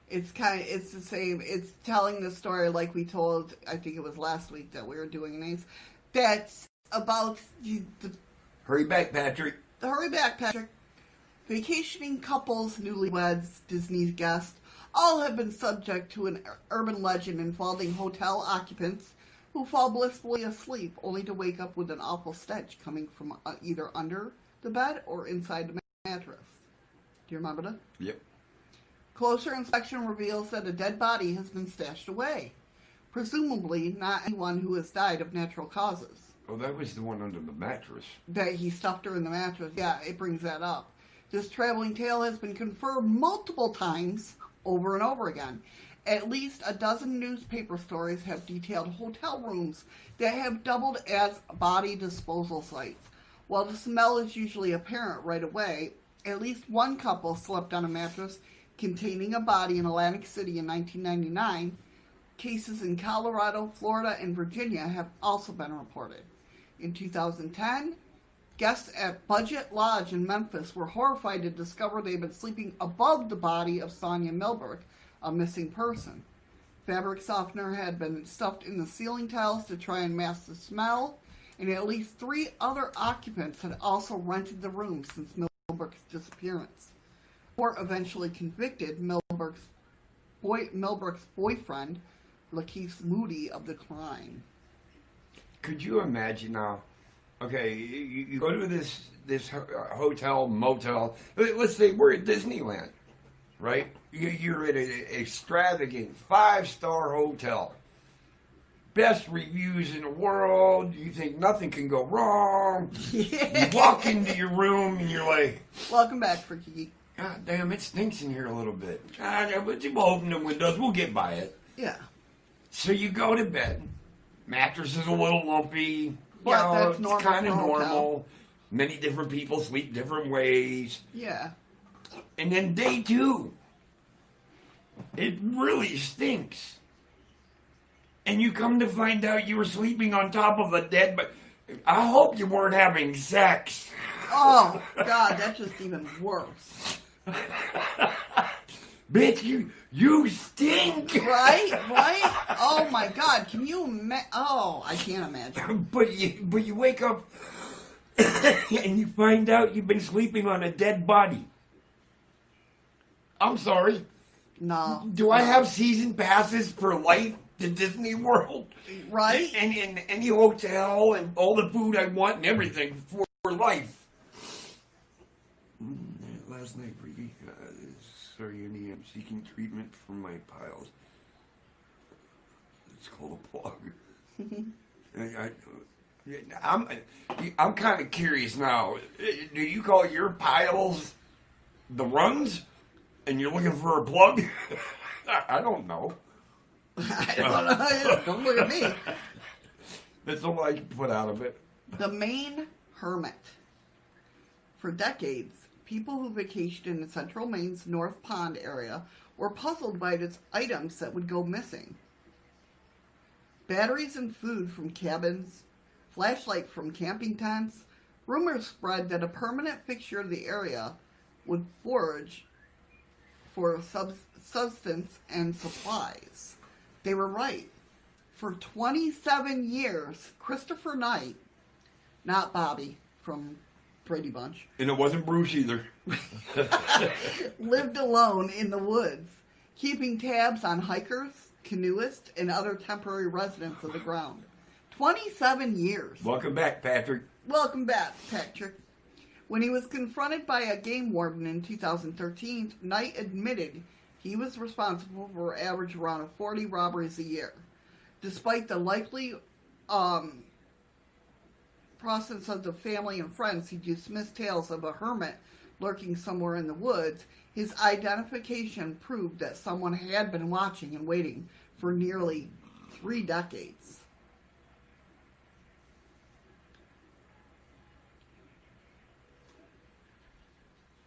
A: It's the same. It's telling the story like we told, I think it was last week that we were doing these. That's about
B: Hurry back, Patrick.
A: Hurry back, Patrick. Vacationing couples, newlyweds, Disney guests, all have been subject to an urban legend involving hotel occupants who fall blissfully asleep only to wake up with an awful stench coming from either under the bed or inside the mattress. Do you remember that?
B: Yep.
A: Closer inspection reveals that a dead body has been stashed away. Presumably not anyone who has died of natural causes.
B: Oh, that was the one under the mattress.
A: That he stuffed her in the mattress. Yeah, it brings that up. This traveling tale has been confirmed multiple times over and over again. At least a dozen newspaper stories have detailed hotel rooms that have doubled as body disposal sites. While the smell is usually apparent right away, at least one couple slept on a mattress containing a body in Atlantic City in 1999. Cases in Colorado, Florida, and Virginia have also been reported. In 2010, guests at Budget Lodge in Memphis were horrified to discover they'd been sleeping above the body of Sonia Milberg, a missing person. Fabric softener had been stuffed in the ceiling tiles to try and mask the smell, and at least 3 other occupants had also rented the room since Milberg's disappearance. Court eventually convicted Milberg's boyfriend, Lakeith Moody, of the crime.
B: Could you imagine now? Okay, you go to this hotel, motel. Let's say we're at Disneyland, right? You're at an extravagant 5-star hotel. Best reviews in the world. You think nothing can go wrong. You walk into your room and you're like,
A: welcome back, Freaky Geek.
B: God damn, it stinks in here a little bit. But we'll open the windows. We'll get by it.
A: Yeah.
B: So you go to bed. Mattress is a little lumpy.
A: But that's
B: it's
A: normal
B: kind of
A: for a hotel.
B: normal. Many different people sleep different ways.
A: Yeah.
B: And then day 2, it really stinks. And you come to find out you were sleeping on top of a dead, but I hope you weren't having sex.
A: Oh, God, that's just even worse.
B: Bitch, you stink.
A: Right? Oh, my God. Can you imagine? Oh, I can't imagine.
B: But you wake up and you find out you've been sleeping on a dead body. I'm sorry.
A: No.
B: Do I have season passes for life to Disney World?
A: Right?
B: And in any hotel and all the food I want and everything for life. Last night, Freaky. Sorry, Andy, I'm seeking treatment for my piles. It's called a plug. I'm kind of curious now. Do you call your piles the runs? And you're looking for a plug? I don't know.
A: I don't know. Don't look at me.
B: That's all I can put out of it.
A: The Maine Hermit. For decades, people who vacationed in the central Maine's North Pond area were puzzled by its items that would go missing. Batteries and food from cabins, flashlight from camping tents. Rumors spread that a permanent fixture of the area would forage for substance and supplies. They were right. For 27 years, Christopher Knight, not Bobby from Brady Bunch,
B: And it wasn't Bruce either.
A: lived alone in the woods, keeping tabs on hikers, canoeists, and other temporary residents of the ground. 27 years.
B: Welcome back, Patrick.
A: Welcome back, Patrick. When he was confronted by a game warden in 2013, Knight admitted he was responsible for average around 40 robberies a year. Despite the likely process of the family and friends who dismissed tales of a hermit lurking somewhere in the woods, his identification proved that someone had been watching and waiting for nearly 3 decades.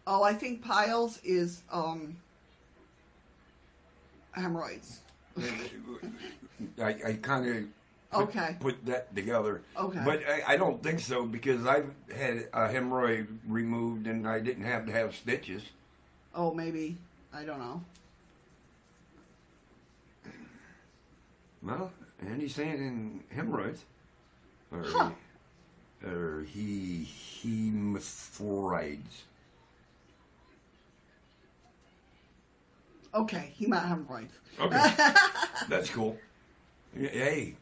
A: Oh, I think piles is hemorrhoids.
B: I kind of
A: Okay.
B: put that together.
A: Okay.
B: But I don't think so because I've had a hemorrhoid removed and I didn't have to have stitches.
A: Oh, maybe. I don't know.
B: Well, Andy's saying in hemorrhoids. Or,
A: Huh.
B: or hemorrhoids.
A: Okay, he might have hemorrhoids.
B: Okay. That's cool. Hey.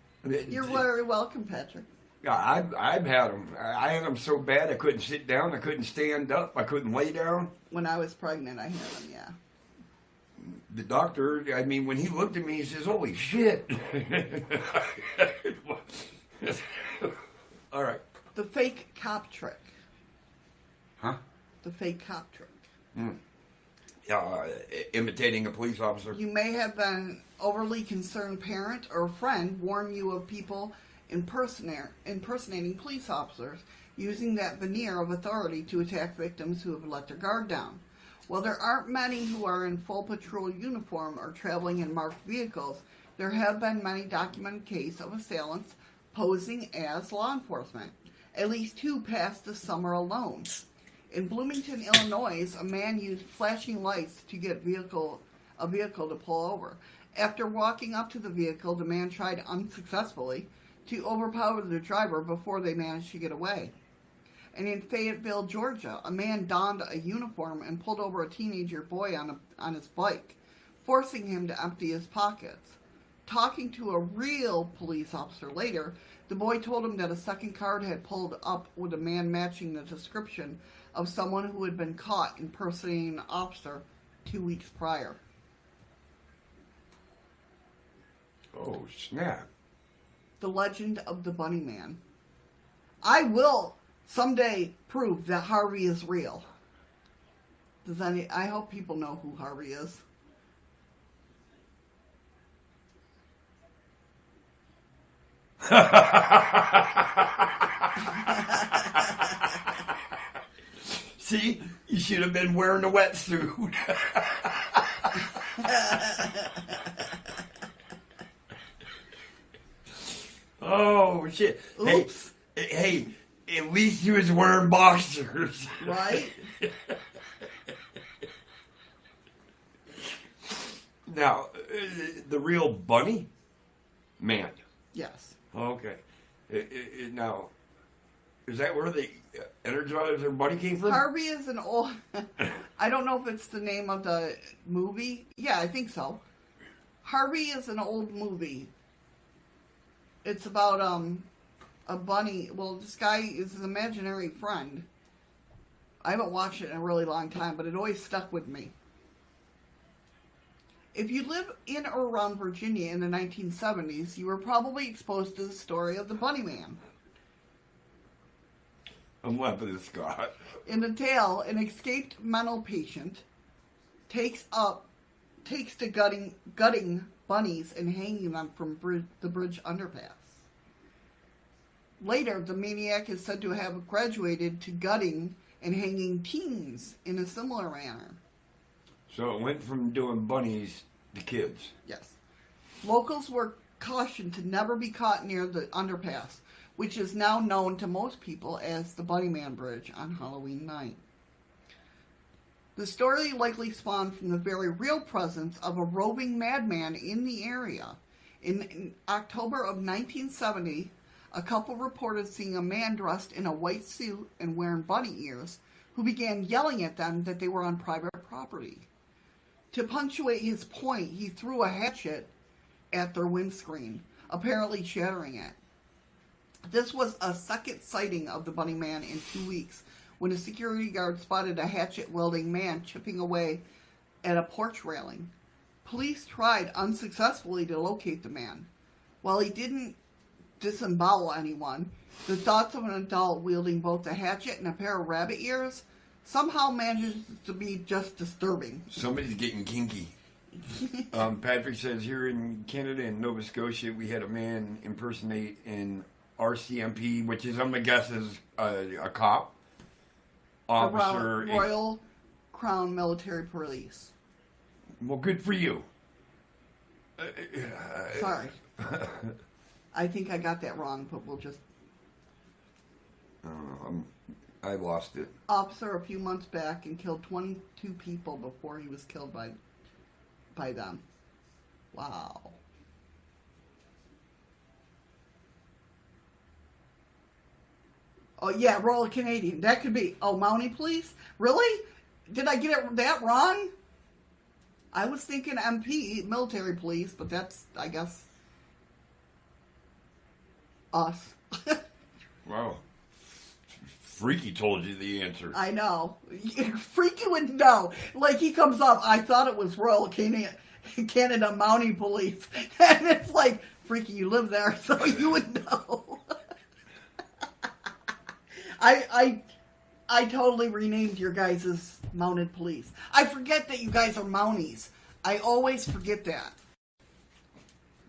A: You're very welcome, Patrick.
B: Yeah, I've had them. I had them so bad I couldn't sit down, I couldn't stand up, I couldn't lay down.
A: When I was pregnant, I had them, yeah.
B: The doctor, I mean, when he looked at me, he says, "Holy shit!" All right.
A: The fake cop trick.
B: Huh?
A: The fake cop trick.
B: Mm. imitating a police officer.
A: You may have been overly concerned parent or friend warn you of people impersonating police officers, using that veneer of authority to attack victims who have let their guard down. While there aren't many who are in full patrol uniform or traveling in marked vehicles, there have been many documented cases of assailants posing as law enforcement. At least 2 passed this summer alone. In Bloomington, Illinois, a man used flashing lights to get a vehicle to pull over. After walking up to the vehicle, the man tried unsuccessfully to overpower the driver before they managed to get away. And in Fayetteville, Georgia, a man donned a uniform and pulled over a teenager boy on his bike, forcing him to empty his pockets. Talking to a real police officer later, the boy told him that a second card had pulled up with a man matching the description of someone who had been caught impersonating an officer 2 weeks prior.
B: Oh, snap.
A: The legend of the Bunny Man. I will someday prove that Harvey is real. I hope people know who Harvey is.
B: See, you should have been wearing a wetsuit. Oh, shit.
A: Oops.
B: Hey, at least he was wearing boxers.
A: Right?
B: Now, the real bunny man.
A: Yes.
B: Okay. Now, is that where the Energizer Bunny came from?
A: Harvey is an old... I don't know if it's the name of the movie. Yeah, I think so. Harvey is an old movie. It's about a bunny. Well, this guy is his imaginary friend. I haven't watched it in a really long time, but it always stuck with me. If you live in or around Virginia in the 1970s, you were probably exposed to the story of the Bunny Man.
B: I'm laughing at Scott.
A: In the tale, an escaped mental patient takes to gutting bunnies and hanging them from the bridge underpass. Later, the maniac is said to have graduated to gutting and hanging teens in a similar manner.
B: So it went from doing bunnies to kids.
A: Yes. Locals were cautioned to never be caught near the underpass, which is now known to most people as the Bunny Man Bridge on Halloween night. The story likely spawned from the very real presence of a roving madman in the area. In October of 1970, a couple reported seeing a man dressed in a white suit and wearing bunny ears who began yelling at them that they were on private property. To punctuate his point, he threw a hatchet at their windscreen, apparently shattering it. This was a second sighting of the Bunny Man in 2 weeks, when a security guard spotted a hatchet-wielding man chipping away at a porch railing. Police tried unsuccessfully to locate the man. While he didn't disembowel anyone, the thoughts of an adult wielding both a hatchet and a pair of rabbit ears somehow manages to be just disturbing.
B: Somebody's getting kinky. Patrick says here in Canada and Nova Scotia, we had a man impersonate an RCMP, which is, I'm going to guess, is a cop. Officer.
A: Royal Crown Military Police.
B: Well, good for you.
A: Sorry. I think I got that wrong, but we'll just...
B: I lost it.
A: Officer a few months back and killed 22 people before he was killed by them. Wow. Oh, yeah, Royal Canadian. That could be... Oh, Mountie Police? Really? Did I get it that wrong? I was thinking MP, military police, but that's, I guess, us.
B: Wow. Freaky told you the answer.
A: I know. Freaky would know. Like, he comes up, I thought it was Royal Canada Mountie Police. And it's like, Freaky, you live there, so you would know. I totally renamed your guys' Mounted police. I forget that you guys are Mounties. I always forget that.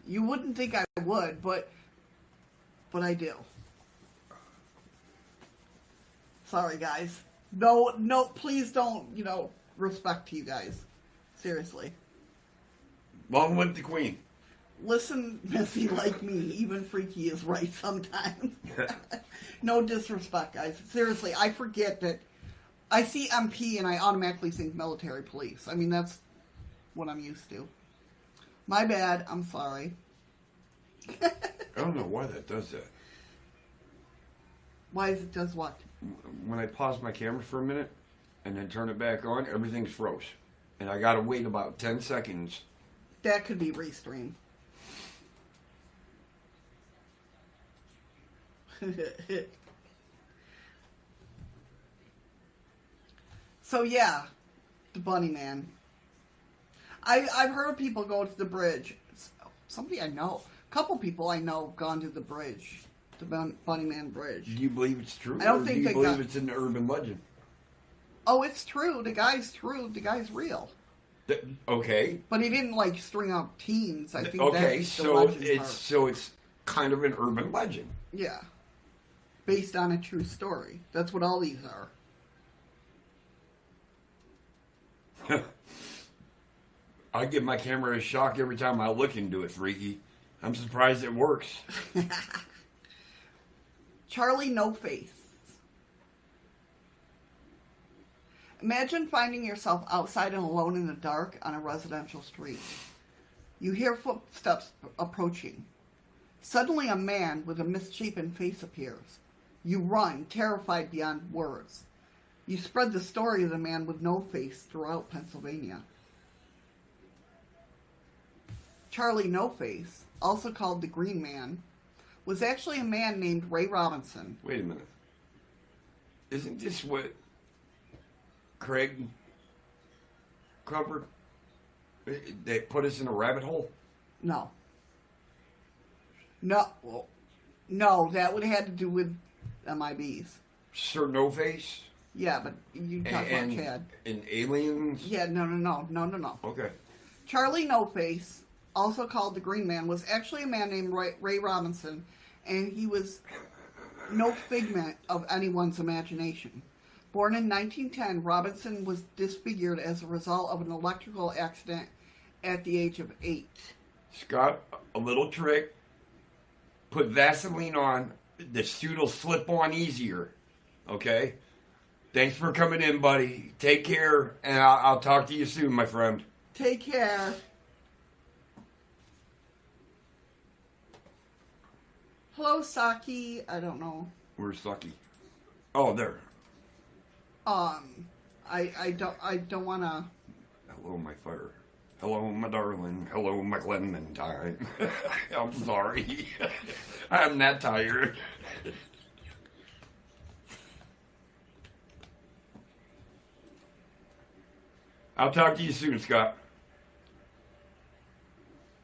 A: You wouldn't think I would, but I do. Sorry, guys. No, please don't, respect to you guys. Seriously.
B: Long live the Queen.
A: Listen, Missy, like me, even freaky is right sometimes. No disrespect, guys. Seriously, I forget that I see MP and I automatically think military police. I mean, that's what I'm used to. My bad. I'm sorry.
B: I don't know why that does that.
A: Why is it does what?
B: When I pause my camera for a minute and then turn it back on, everything's froze. And I gotta wait about 10 seconds.
A: That could be restream. So yeah, the Bunny Man. I've heard people go to the bridge. Somebody I know, a couple people I know, gone to the bridge, the Bunny Man Bridge.
B: Do you believe it's true?
A: I don't
B: or
A: think
B: do you
A: they
B: believe
A: got...
B: it's an urban legend?
A: Oh, it's true. The guy's true. The guy's real.
B: Okay.
A: But he didn't like string up teens. I think.
B: Okay,
A: that's the
B: so
A: legend part.
B: it's kind of an urban legend.
A: Yeah, based on a true story. That's what all these are.
B: I give my camera a shock every time I look into it, freaky. I'm surprised it works.
A: Charlie No Face. Imagine finding yourself outside and alone in the dark on a residential street. You hear footsteps approaching. Suddenly a man with a misshapen face appears. You run, terrified beyond words. You spread the story of the man with no face throughout Pennsylvania. Charlie No Face, also called the Green Man, was actually a man named Ray Robinson.
B: Wait a minute. Isn't this what Craig covered? They put us in a rabbit hole?
A: No. No, that would have had to do with MIBs.
B: Sir No Face?
A: Yeah, but you talk about Chad.
B: And aliens?
A: Yeah, no.
B: Okay.
A: Charlie No Face, also called the Green Man, was actually a man named Ray Robinson, and he was no figment of anyone's imagination. Born in 1910, Robinson was disfigured as a result of an electrical accident at the age of 8.
B: Scott, a little trick. Put Vaseline on. The suit will slip on easier. Okay? Thanks for coming in, buddy. Take care, and I'll talk to you soon, my friend.
A: Take care. Hello, Saki. I don't know.
B: Where's Sucky? Oh, there.
A: I don't want to.
B: Hello, my fire. Hello, my darling. Hello, my Clementine. I'm sorry. I'm that tired. I'll talk to you soon, Scott.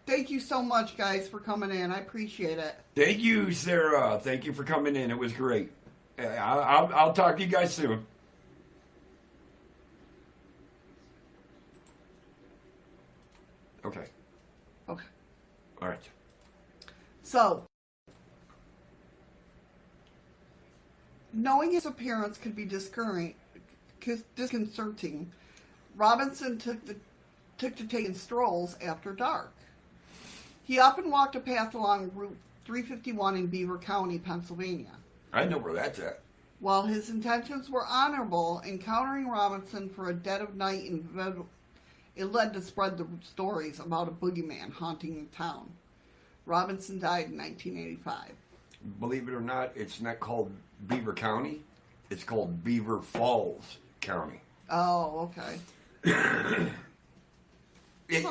A: Thank you so much, guys, for coming in. I appreciate it.
B: Thank you, Sarah. Thank you for coming in. It was great. I'll talk to you guys soon. Okay.
A: Okay.
B: All right.
A: So, knowing his appearance could be disconcerting, Robinson took to taking strolls after dark. He often walked a path along Route 351 in Beaver County, Pennsylvania.
B: I know where that's at.
A: While his intentions were honorable, encountering Robinson for a dead of night it led to spread the stories about a boogeyman haunting the town. Robinson died in 1985.
B: Believe it or not, it's not called Beaver County. It's called Beaver Falls County.
A: Oh, okay.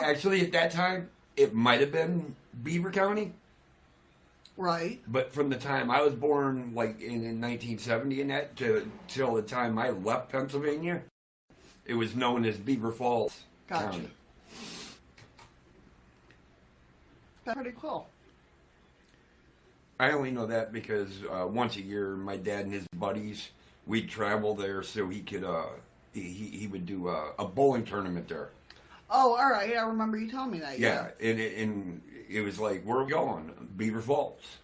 B: Actually, at that time, it might have been Beaver County.
A: Right.
B: But from the time I was born, like in 1970 and that, till the time I left Pennsylvania, it was known as Beaver Falls County.
A: That's pretty cool.
B: I only know that because once a year, my dad and his buddies, we'd travel there so he could he would do a bowling tournament there.
A: Oh, all right. I remember you telling me that.
B: Yeah, and it was like, where are we going? Beaver Falls.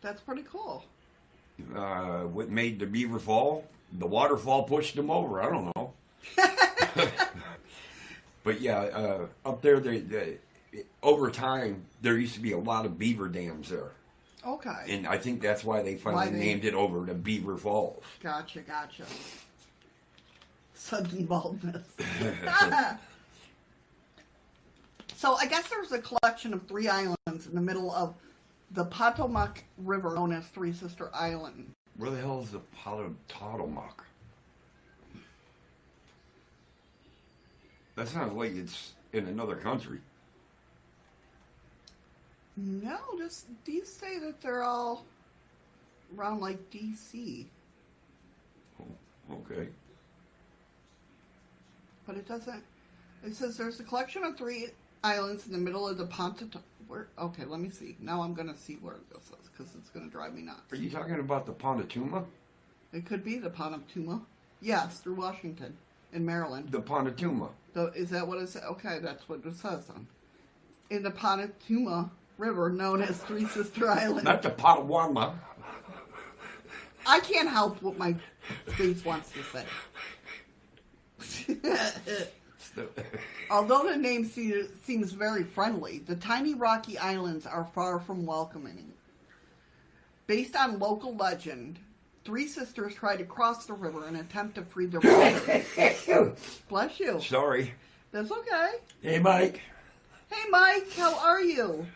A: That's pretty cool.
B: What made the beaver fall? The waterfall pushed them over. I don't know. But yeah, up there, over time, there used to be a lot of beaver dams there.
A: Okay.
B: And I think that's why they finally named it over to Beaver Falls.
A: Gotcha. Sudden baldness. So I guess there's a collection of 3 islands in the middle of the Potomac River, known as Three Sister Island.
B: Where the hell is the Potomac? That sounds like it's in another country.
A: No, just these say that they're all around like DC.
B: Oh, okay.
A: But it doesn't. It says there's a collection of 3 islands in the middle of the Potomac. Okay, let me see. Now I'm going to see where this is because it's going to drive me nuts.
B: Are you talking about the Pontotoc?
A: It could be the Potomac. Yes, through Washington in Maryland.
B: The Pontotoc.
A: Is that what it says? Okay, that's what it says then. In the Potomac River, known as Three Sister Island.
B: Not the Potawatomi.
A: I can't help what my face wants to say. Although the name seems very friendly, the tiny rocky islands are far from welcoming. Based on local legend, 3 sisters try to cross the river in an attempt to free their brothers. Bless you.
B: Sorry.
A: That's okay.
B: Hey, Mike.
A: Hey, Mike, how are you?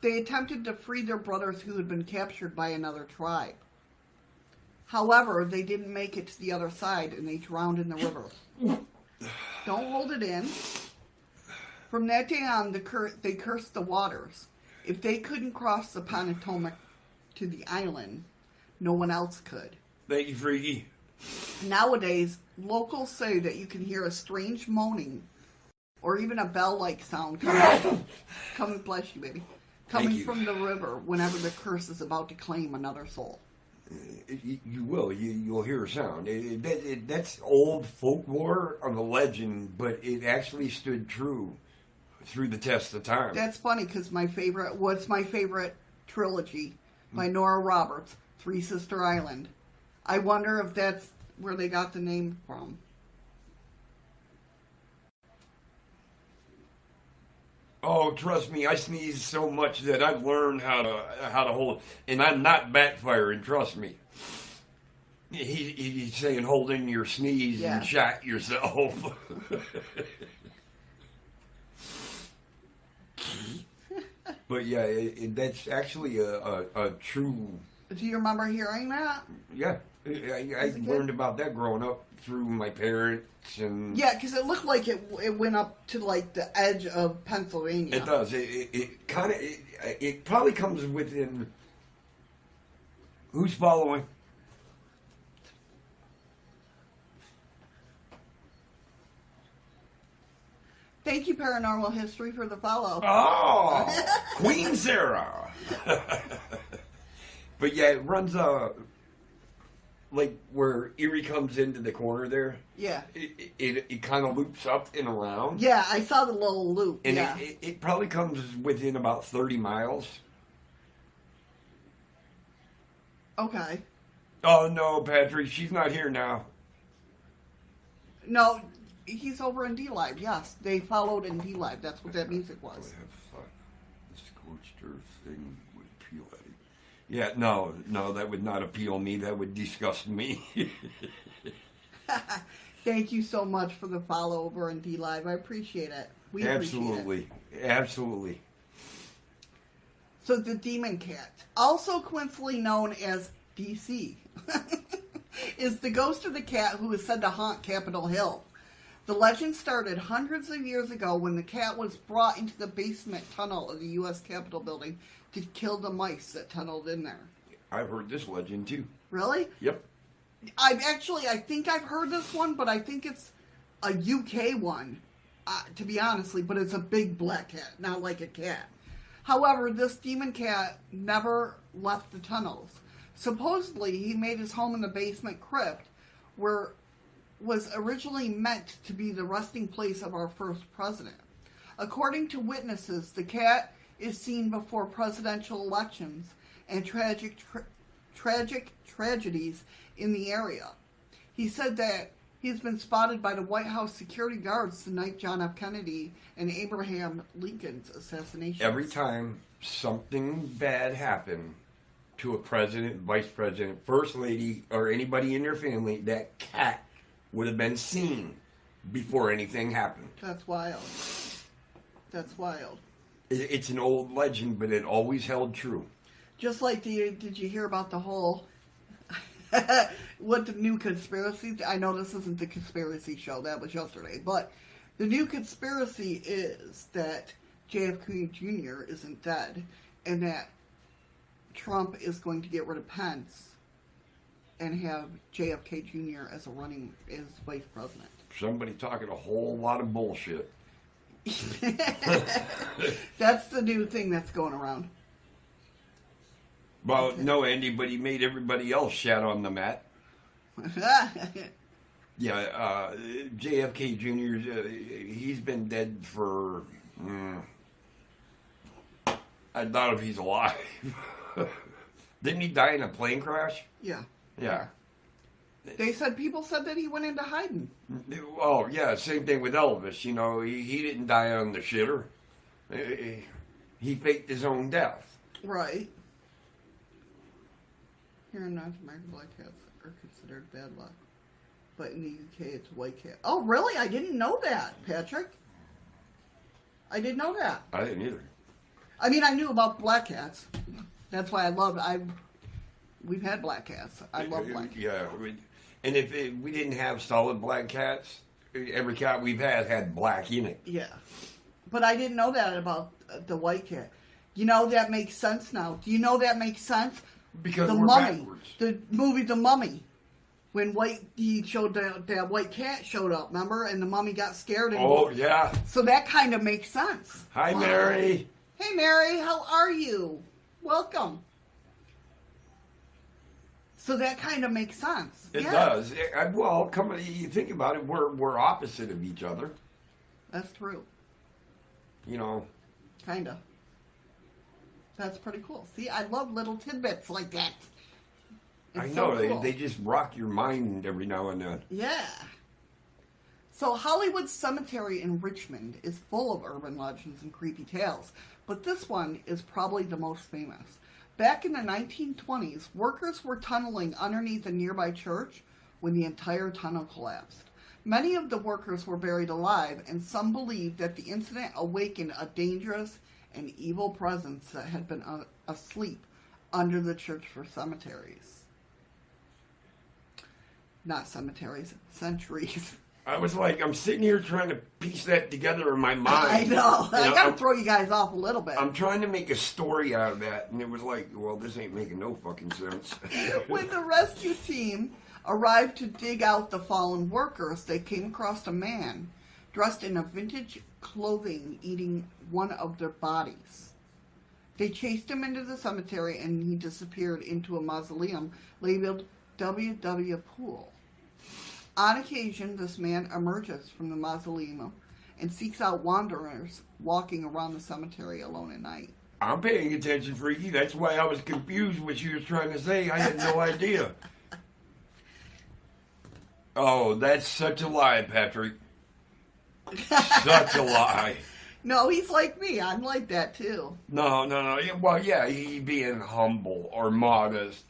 A: They attempted to free their brothers who had been captured by another tribe. However, they didn't make it to the other side and they drowned in the river. Don't hold it in. From that day on, they cursed the waters. If they couldn't cross the Potomac to the island, no one else could.
B: Thank you, Freaky.
A: Nowadays, locals say that you can hear a strange moaning or even a bell-like sound coming bless you, baby, coming from the river whenever the curse is about to claim another soul.
B: You will. You'll hear a sound. That's old folklore of a legend, but it actually stood true through the test of time.
A: That's funny because my favorite trilogy by Nora Roberts, Three Sister Island. I wonder if that's where they got the name from.
B: Oh, trust me, I sneeze so much that I've learned how to hold, and I'm not backfiring. Trust me. He's saying hold in your sneeze and shot yourself. But yeah, that's actually a true.
A: Do you remember hearing that?
B: Yeah, I learned about that growing up through my parents and.
A: Yeah, because it looked like it went up to like the edge of Pennsylvania.
B: It does. It kind of. It probably comes within. Who's following?
A: Thank you, Paranormal History, for the follow.
B: Oh, Queen Sarah. But yeah, it runs like where Erie comes into the corner there.
A: Yeah.
B: It kind of loops up and around.
A: Yeah, I saw the little loop.
B: And
A: yeah.
B: it probably comes within about 30 miles.
A: Okay.
B: Oh no, Patrick, she's not here now.
A: No, he's over in D-Live. Yes, they followed in D-Live. That's what that music was.
B: I have fun. The scorched earth thing would appeal at you. Yeah, no, that would not appeal me. That would disgust me.
A: Thank you so much for the follow over in D-Live. I appreciate it. We appreciate it.
B: Absolutely.
A: So the demon cat, also coincidentally known as DC, is the ghost of the cat who is said to haunt Capitol Hill. The legend started hundreds of years ago when the cat was brought into the basement tunnel of the U.S. Capitol building to kill the mice that tunneled in there.
B: I've heard this legend too.
A: Really?
B: Yep.
A: I think I've heard this one, but I think it's a UK one, to be honestly, but it's a big black cat, not like a cat. However, this demon cat never left the tunnels. Supposedly, he made his home in the basement crypt, was originally meant to be the resting place of our first president. According to witnesses, the cat is seen before presidential elections and tragic tragedies in the area. He said that he's been spotted by the White House security guards the night John F. Kennedy and Abraham Lincoln's assassination.
B: Every time something bad happened to a president, vice president, first lady, or anybody in their family, that cat would have been seen before anything happened.
A: That's wild. That's wild.
B: It's an old legend, but it always held true.
A: Just like, did you hear about the whole, what the new conspiracy, I know this isn't the conspiracy show, that was yesterday, but the new conspiracy is that JFK Jr. isn't dead, and that Trump is going to get rid of Pence and have JFK Jr. as vice president.
B: Somebody talking a whole lot of bullshit.
A: That's the new thing that's going around.
B: Well, no, Andy, but he made everybody else shat on the mat. Yeah, JFK Jr., he's been dead for... I doubt if he's alive. Didn't he die in a plane crash?
A: Yeah.
B: Yeah.
A: People said that he went into hiding.
B: Oh, yeah, same thing with Elvis. You know, he didn't die on the shitter. He faked his own death.
A: Right. Here in North America, black cats are considered bad luck. But in the UK, it's white cat. Oh, really? I didn't know that, Patrick. I didn't know that.
B: I didn't either.
A: I mean, I knew about black cats. That's why we've had black cats. I love black cats.
B: Yeah. And if we didn't have solid black cats, every cat we've had black in it.
A: Yeah. But I didn't know that about the white cat. You know, that makes sense now. Do you know that makes sense?
B: Because
A: the
B: we're
A: Mummy,
B: backwards.
A: the movie The Mummy, when he showed that white cat showed up, remember? And the mummy got scared. And
B: yeah.
A: So that kind of makes sense.
B: Hi, wow. Mary.
A: Hey, Mary. How are you? Welcome. So that kind of makes sense.
B: It does. Well, you think about it, we're opposite of each other.
A: That's true.
B: You know.
A: Kind of. That's pretty cool. See, I love little tidbits like that.
B: I know, so cool. They just rock your mind every now and then.
A: Yeah. So Hollywood Cemetery in Richmond is full of urban legends and creepy tales, but this one is probably the most famous. Back in the 1920s, workers were tunneling underneath a nearby church when the entire tunnel collapsed. Many of the workers were buried alive, and some believed that the incident awakened a dangerous and evil presence that had been asleep under the church for cemeteries. Not cemeteries, centuries.
B: I was like, I'm sitting here trying to piece that together in my mind.
A: I know. I got to throw you guys off a little bit.
B: I'm trying to make a story out of that, and it was like, well, this ain't making no fucking sense.
A: When the rescue team arrived to dig out the fallen workers, they came across a man dressed in a vintage clothing eating one of their bodies. They chased him into the cemetery, and he disappeared into a mausoleum labeled W.W. Poole. On occasion, this man emerges from the mausoleum and seeks out wanderers walking around the cemetery alone at night.
B: I'm paying attention, Freaky. That's why I was confused what you were trying to say. I had no idea. Oh, that's such a lie, Patrick. Such a lie.
A: No, he's like me. I'm like that, too.
B: No. Well, yeah, he being humble or modest.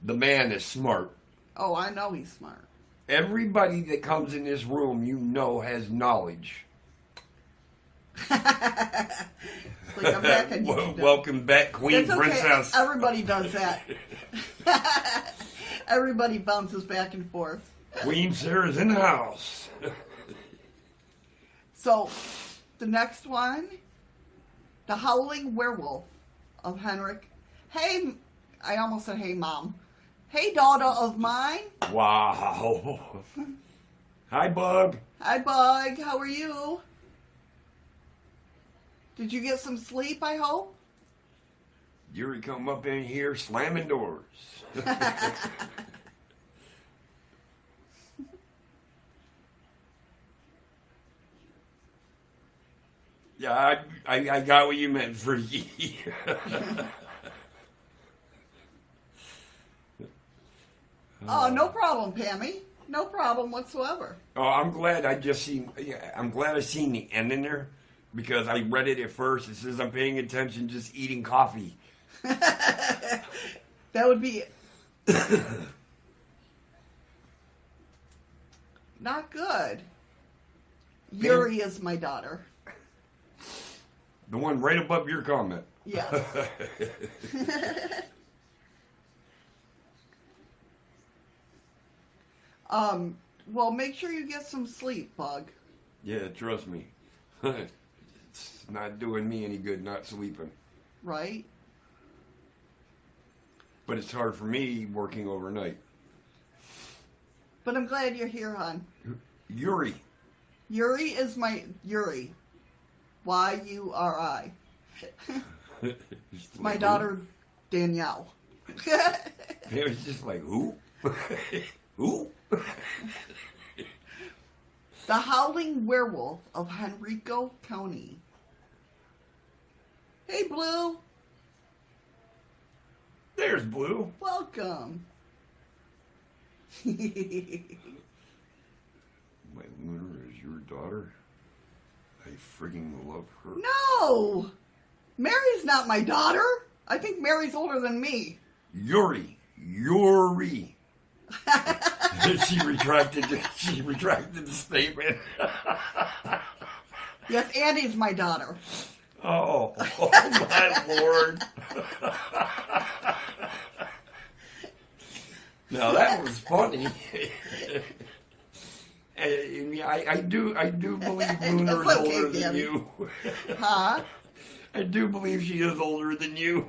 B: The man is smart.
A: Oh, I know he's smart.
B: Everybody that comes in this room, you know, has knowledge.
A: Like I'm back on YouTube.
B: Welcome back, Queen
A: That's
B: Princess.
A: Okay. Everybody does that. Everybody bounces back and forth.
B: Queen Sarah's in the house.
A: So, the next one, The Howling Werewolf of Henrik. Hey, I almost said, hey, Mom. Hey, daughter of mine.
B: Wow. Hi, Bug.
A: Hi, Bug. How are you? Did you get some sleep, I hope?
B: Yuri come up in here slamming doors. Yeah, I got what you meant, freaky.
A: Oh, no problem, Pammy. No problem whatsoever.
B: Oh, I'm glad I seen the end in there because I read it at first. It says I'm paying attention, just eating coffee.
A: That would be not good. Yuri is my daughter.
B: The one right above your comment.
A: Yeah. Well, make sure you get some sleep, Bug.
B: Yeah, trust me. It's not doing me any good not sleeping.
A: Right?
B: But it's hard for me working overnight.
A: But I'm glad you're here, hon.
B: Yuri.
A: Yuri is my... Yuri. Y-U-R-I. My daughter, Danielle.
B: It was just like, who? Who?
A: The Howling Werewolf of Henrico County. Hey, Blue.
B: There's Blue.
A: Welcome.
B: My Lunar is your daughter? I frigging love her.
A: No! Mary's not my daughter. I think Mary's older than me.
B: Yuri. She retracted the statement.
A: Yes, Andy's my daughter.
B: Oh my Lord. Now that was funny. I do believe Lunar is older than you.
A: Huh?
B: I do believe she is older than you.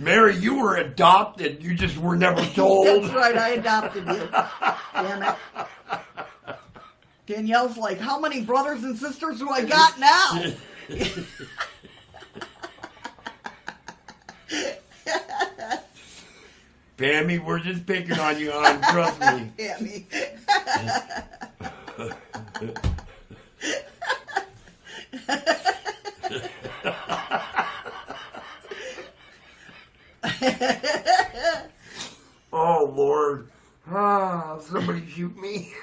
B: Mary, you were adopted. You just were never told.
A: That's right, I adopted you. Damn it. Danielle's like, how many brothers and sisters do I got now?
B: Pammy, we're just picking on you, hon. Trust me.
A: Pammy.
B: Oh, Lord. Ah, somebody shoot me.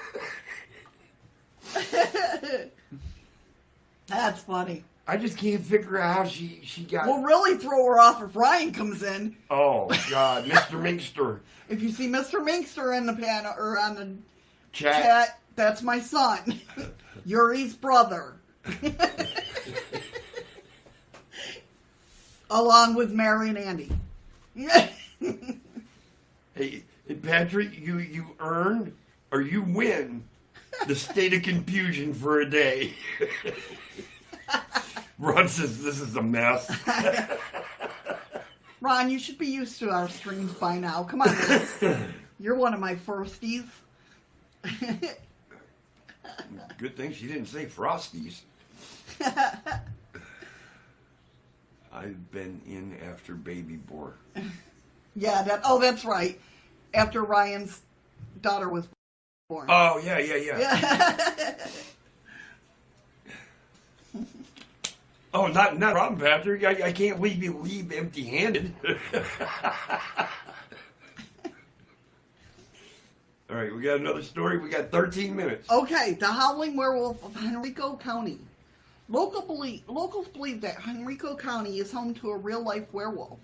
A: That's funny.
B: I just can't figure out how she got...
A: We'll really throw her off if Ryan comes in.
B: Oh, God. Mr. Minkster.
A: If you see Mr. Minkster in the panel or on the
B: Chat.
A: that's my son. Yuri's brother. Along with Mary and Andy.
B: Hey, Patrick, you earn or you win the state of confusion for a day. Ron says this is a mess.
A: Ron, you should be used to our streams by now. Come on, man. You're one of my firsties.
B: Good thing she didn't say Frosties. I've been in after baby bore.
A: Yeah, that's right. After Ryan's daughter was born.
B: Oh, yeah. Oh, not problem, Patrick. I can't leave you empty-handed. All right, we got another story. We got 13 minutes.
A: Okay, the Howling Werewolf of Henrico County. Locals believe that Henrico County is home to a real-life werewolf.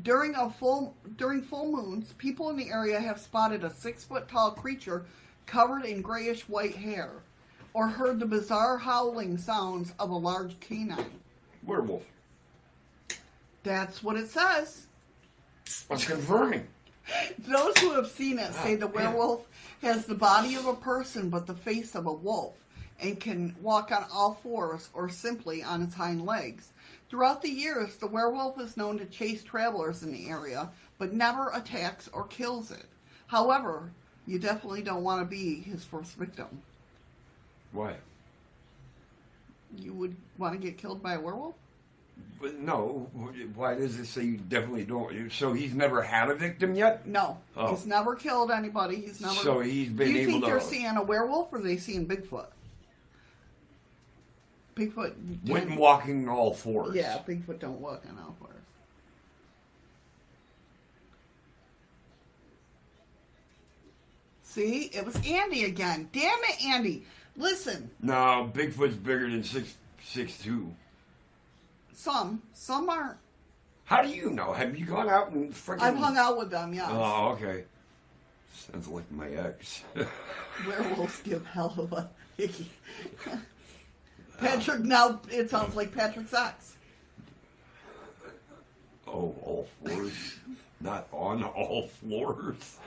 A: During full moons, people in the area have spotted a 6-foot-tall creature covered in grayish-white hair, or heard the bizarre howling sounds of a large canine.
B: Werewolf.
A: That's what it says.
B: I'm confirming.
A: Those who have seen it say the werewolf has the body of a person but the face of a wolf, and can walk on all fours or simply on its hind legs. Throughout the years, the werewolf is known to chase travelers in the area, but never attacks or kills it. However, you definitely don't want to be his first victim.
B: Why?
A: You would want to get killed by a werewolf?
B: But no. Why does it say you definitely don't? So he's never had a victim yet?
A: No.
B: Oh.
A: He's never killed anybody. He's never.
B: So he's been
A: Do you
B: able
A: think
B: to...
A: they're seeing a werewolf or are they seeing Bigfoot? Bigfoot
B: Went walking all fours.
A: Yeah, Bigfoot don't walk on all fours. See, it was Andy again. Damn it, Andy. Listen.
B: No, Bigfoot's bigger than 6'2".
A: Some aren't.
B: How do you know? Have you gone out and freaking...
A: I've hung out with them, yeah.
B: Oh, okay. Sounds like my ex.
A: Werewolves give hell of a hickey. Patrick, now it sounds like Patrick's ex.
B: Oh, all fours? Not on all floors?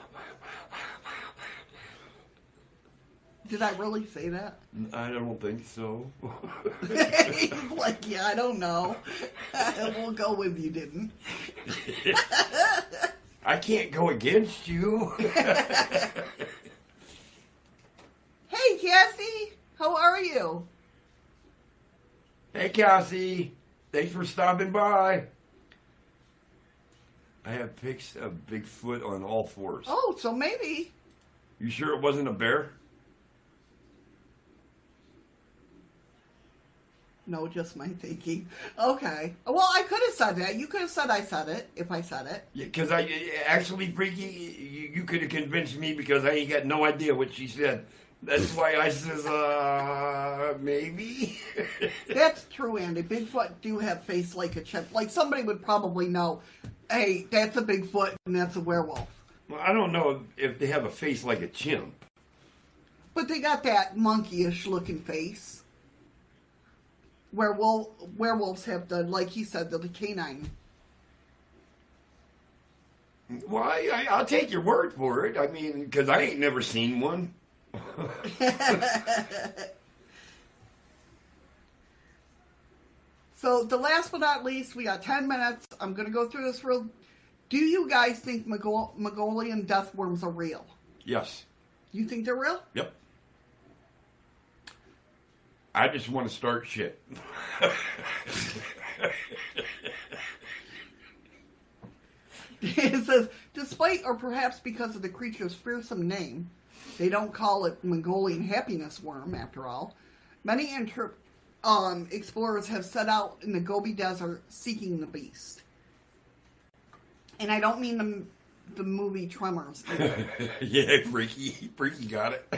A: Did I really say that?
B: I don't think so.
A: He's like, yeah, I don't know. We'll go with you, didn't.
B: I can't go against you.
A: Hey, Cassie, how are you?
B: Hey, Cassie. Thanks for stopping by. I have pics of Bigfoot on all fours.
A: Oh, so maybe.
B: You sure it wasn't a bear?
A: No, just my thinking. Okay. Well, I could have said that. You could have said I said it, if I said it.
B: Yeah, because I actually, Freaky, you could have convinced me because I ain't got no idea what she said. That's why I says, maybe.
A: That's true, Andy. Bigfoot do have face like a chimp. Like, somebody would probably know, hey, that's a Bigfoot and that's a werewolf.
B: Well, I don't know if they have a face like a chimp.
A: But they got that monkeyish looking face. Werewolves have the, like he said, the canine.
B: Well, I'll take your word for it. I mean, because I ain't never seen one.
A: So, the last but not least, we got 10 minutes. I'm going to go through this real... Do you guys think Mongolian death worms are real?
B: Yes.
A: You think they're real?
B: Yep. I just want to start shit.
A: It says, despite or perhaps because of the creature's fearsome name, they don't call it Mongolian happiness worm, after all. Many explorers have set out in the Gobi Desert seeking the beast. And I don't mean the movie Tremors.
B: Yeah, Freaky got it.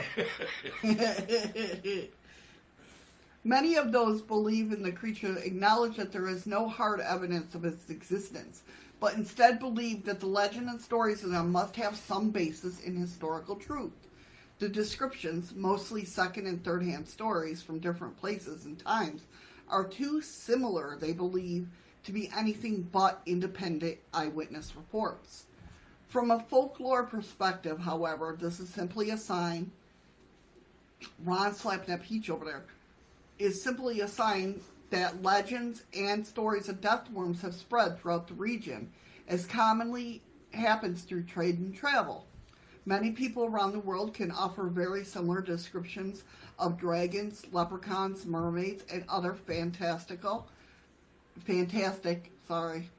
A: Many of those believe in the creature acknowledge that there is no hard evidence of its existence, but instead believe that the legend and stories of them must have some basis in historical truth. The descriptions, mostly second and third-hand stories from different places and times, are too similar, they believe, to be anything but independent eyewitness reports. From a folklore perspective, however, this is simply a sign. Ron slapping that peach over there. Is simply a sign that legends and stories of death worms have spread throughout the region, as commonly happens through trade and travel. Many people around the world can offer very similar descriptions of dragons, leprechauns, mermaids, and other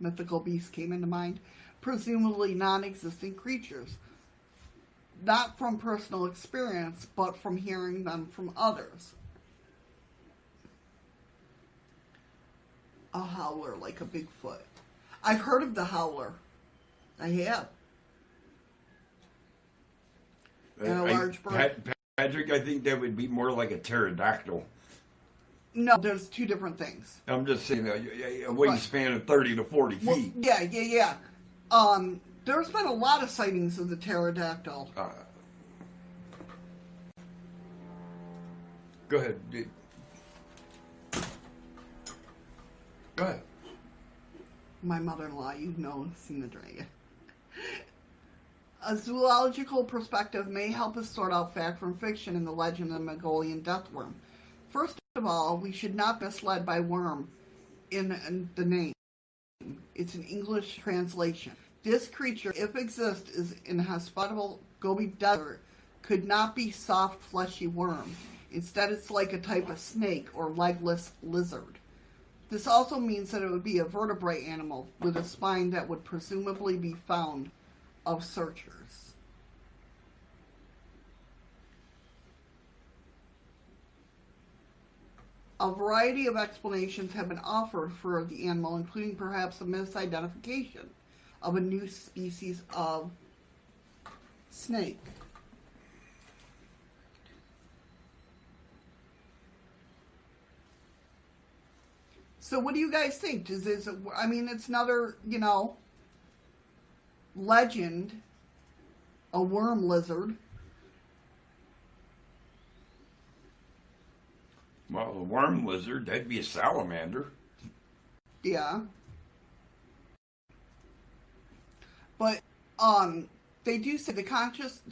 A: mythical beasts came into mind, presumably non-existent creatures. Not from personal experience, but from hearing them from others. A howler like a Bigfoot. I've heard of the howler. I have. And a large bird.
B: Patrick, I think that would be more like a pterodactyl.
A: No, there's two different things.
B: I'm just saying a wingspan of 30 to 40 feet.
A: Well, yeah. There's been a lot of sightings of the pterodactyl.
B: Go ahead. Go ahead.
A: My mother-in-law, you know, seen the dragon. A zoological perspective may help us sort out fact from fiction in the legend of the Mongolian death worm. First of all, we should not be misled by worm in the name. It's an English translation. This creature, if exists, is in the hospitable Gobi Desert, could not be soft, fleshy worm. Instead, it's like a type of snake or legless lizard. This also means that it would be a vertebrate animal with a spine that would presumably be found of searchers. A variety of explanations have been offered for the animal, including perhaps a misidentification of a new species of snake. So what do you guys think? I mean, it's another, legend, a worm lizard.
B: Well, a worm lizard, that'd be a salamander.
A: Yeah. But they do say the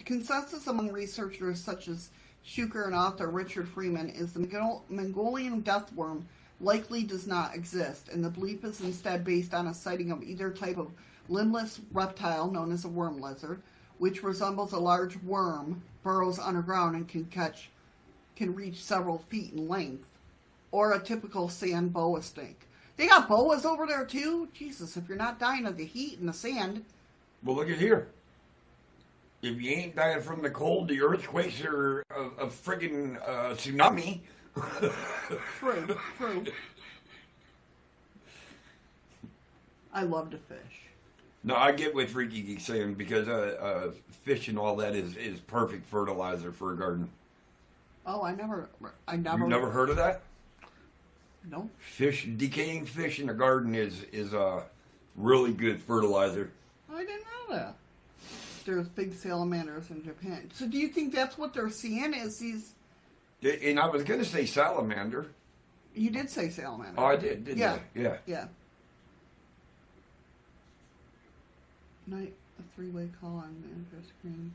A: consensus among researchers such as Schuker and author Richard Freeman is the Mongolian death worm likely does not exist, and the belief is instead based on a sighting of either type of limbless reptile known as a worm lizard, which resembles a large worm, burrows underground, and can reach several feet in length, or a typical sand boa snake. They got boas over there too? Jesus, if you're not dying of the heat and the sand.
B: Well, look at here. If you ain't dying from the cold, the earthquakes, or a friggin' tsunami.
A: True. I love to fish.
B: No, I get what Freaky Geek's saying, because fish and all that is perfect fertilizer for a garden.
A: Oh, I never.
B: You've never heard of that?
A: No.
B: Decaying fish in a garden is really good fertilizer.
A: I didn't know that. There's big salamanders in Japan. So do you think that's what they're seeing is these...
B: And I was going to say salamander.
A: You did say salamander.
B: Oh, I did, didn't I?
A: Yeah. Night, a three-way call on manifest screen,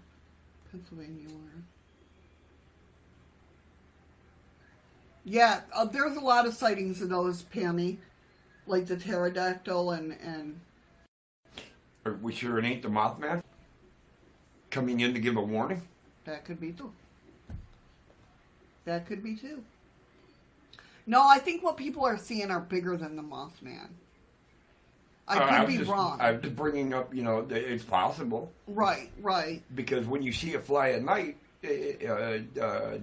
A: Pennsylvania wire. Yeah, there's a lot of sightings of those, Pammy. Like the pterodactyl and...
B: Are we sure it ain't the Mothman? Coming in to give a warning?
A: That could be too. No, I think what people are seeing are bigger than the Mothman. I could be wrong.
B: I'm just bringing up, it's possible.
A: Right.
B: Because when you see a fly at night,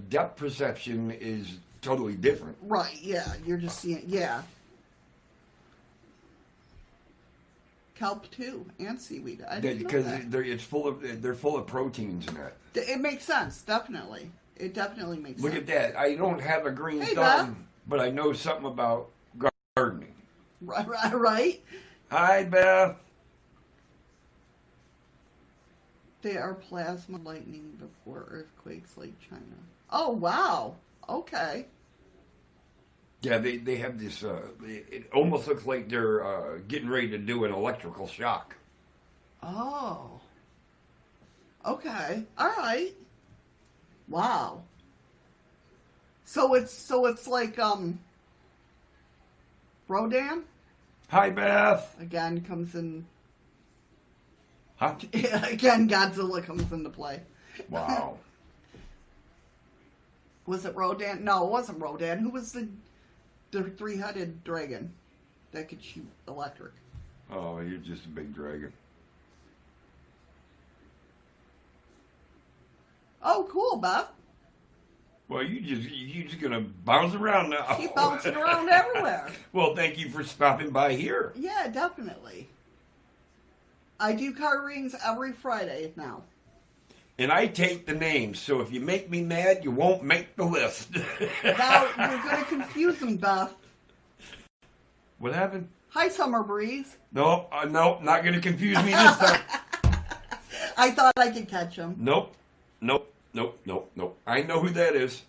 B: depth perception is totally different.
A: Right, yeah. You're just seeing, yeah. Kelp too, and seaweed. I didn't know that.
B: Because they're full of proteins in it.
A: It makes sense, definitely. It definitely makes
B: Look
A: sense.
B: at that. I don't have a green
A: Hey,
B: thumb,
A: Beth.
B: but I know something about gardening.
A: Right.
B: Hi, Beth.
A: They are plasma lightning before earthquakes like China. Oh, wow. Okay.
B: Yeah, they have this, it almost looks like they're getting ready to do an electrical shock.
A: Oh. Okay. All right. Wow. So it's like Rodan
B: Hi, Beth.
A: again comes in.
B: Huh?
A: Again, Godzilla comes into play.
B: Wow.
A: Was it Rodan? No, it wasn't Rodan. Who was the three-headed dragon that could shoot electric?
B: Oh, you're just a big dragon.
A: Oh, cool, Beth.
B: Well, you just gonna bounce around now.
A: Keep bouncing around everywhere.
B: Well, thank you for stopping by here.
A: Yeah, definitely. I do card readings every Friday now.
B: And I take the names, so if you make me mad, you won't make the list.
A: Now, you're going to confuse them, Beth.
B: What happened?
A: Hi, Summer Breeze.
B: Nope, not going to confuse me this time.
A: I thought I could catch him.
B: Nope. I know who that is.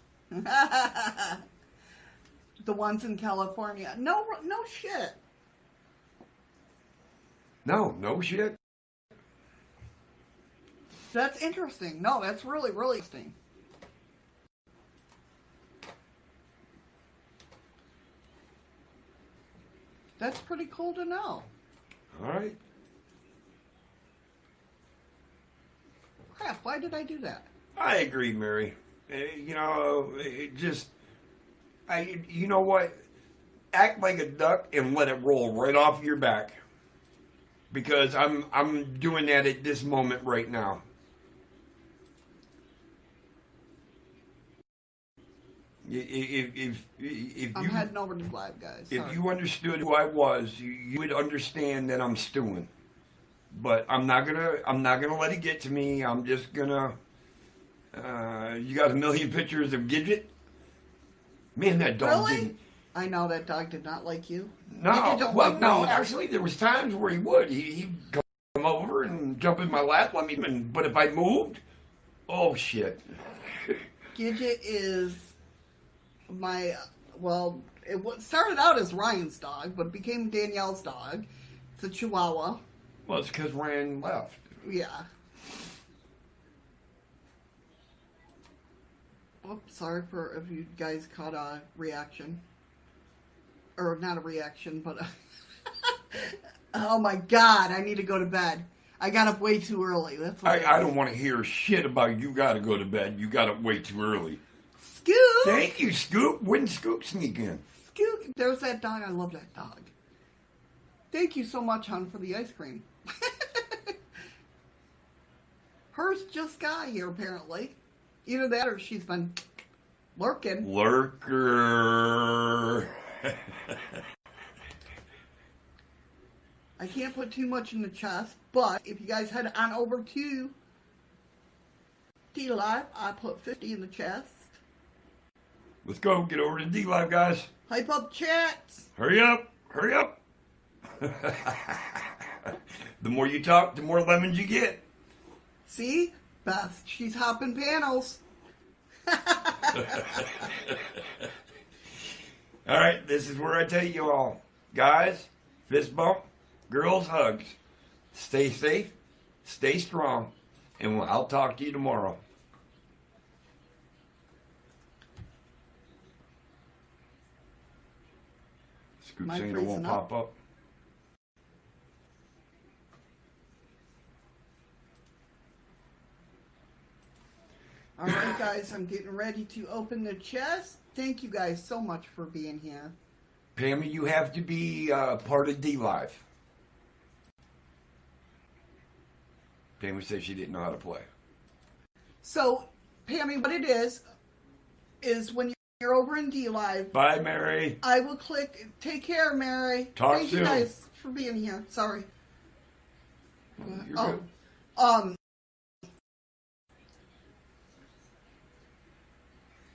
A: The ones in California. No shit.
B: No shit.
A: That's interesting. No, that's really, really interesting. That's pretty cool to know.
B: All right.
A: Crap, why did I do that?
B: I agree, Mary. You know what? Act like a duck and let it roll right off your back. Because I'm doing that at this moment right now. If
A: I'm
B: you
A: heading over to live, guys.
B: if
A: Sorry.
B: you understood who I was, you would understand that I'm stewing. But I'm not gonna let it get to me. I'm just gonna. You got a million pictures of Gidget? Man, that dog
A: Really?
B: didn't.
A: I know that dog did not like you.
B: No,
A: Gidget don't
B: well,
A: like
B: no.
A: me.
B: Actually, there was times where he would. He'd come over and jump in my lap, let me. But if I moved, oh shit.
A: Gidget is my, well, started out as Ryan's dog, but it became Danielle's dog. It's a Chihuahua.
B: Well, it's because Ryan left.
A: Yeah. Oops, sorry for if you guys caught a reaction. Or not a reaction, but oh my god, I need to go to bed. I got up way too early. That's what
B: I don't want to hear shit about you got to go to bed. You got up way too early.
A: Scoop!
B: Thank you, Scoop. When Scoop sneak in?
A: Scoop! There's that dog. I love that dog. Thank you so much, hon, for the ice cream. Hers just got here, apparently. Either that or she's been lurking.
B: Lurker.
A: I can't put too much in the chest, but if you guys head on over to D-Live, I put 50 in the chest.
B: Let's go. Get over to D-Live, guys.
A: Hype up chats!
B: Hurry up. Hurry up. The more you talk, the more lemons you get.
A: See? Beth, she's hopping panels.
B: All right, this is where I tell you all. Guys, fist bump, girls, hugs. Stay safe, stay strong, and I'll talk to you tomorrow. Scoop
A: Am I
B: saying it
A: freezing
B: won't
A: up?
B: pop up.
A: Alright guys, I'm getting ready to open the chest. Thank you guys so much for being here.
B: Pammy, you have to be part of D-Live. Pammy said she didn't know how to play.
A: So, Pammy, what it is when you're over in D-Live,
B: Bye, Mary.
A: I will click, take care, Mary.
B: Talk
A: Thank you
B: soon.
A: guys for being here. Sorry.
B: You're
A: Oh,
B: good.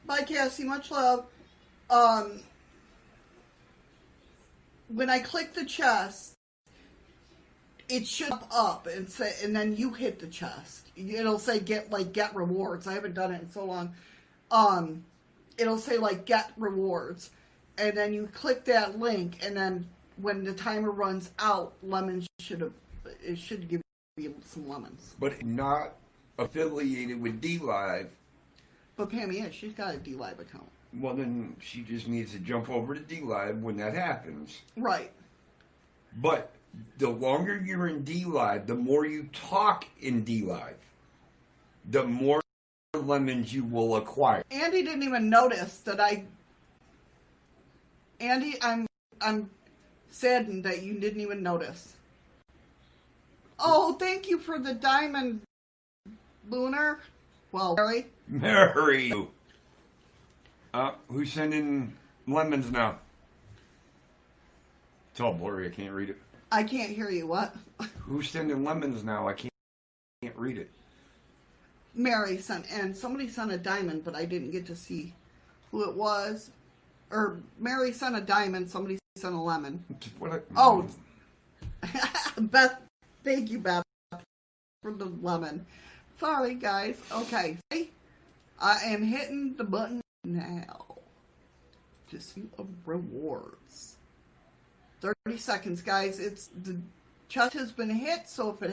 A: Bye, Cassie. Much love. When I click the chest, it should up and say, and then you hit the chest. It'll say get rewards. I haven't done it in so long. It'll say get rewards, and then you click that link, and then when the timer runs out, it should give you some lemons.
B: But not affiliated with D-Live.
A: But Pammy is. She's got a D-Live account.
B: Well, then she just needs to jump over to D-Live when that happens.
A: Right.
B: But the longer you're in D-Live, the more you talk in D-Live, the more lemons you will acquire.
A: Andy didn't even notice that Andy, I'm saddened that you didn't even notice. Oh, thank you for the diamond, Lunar. Well, Mary.
B: Mary! Who's sending lemons now? It's all blurry, I can't read it.
A: I can't hear you. What?
B: Who's sending lemons now? I can't read it.
A: Mary sent, and somebody sent a diamond, but I didn't get to see who it was. Or Mary sent a diamond, somebody sent a lemon. Oh, Beth, thank you, Beth, for the lemon. Sorry, guys. Okay, see? I am hitting the button now to see rewards. 30 seconds, guys. The chest has been hit, so if it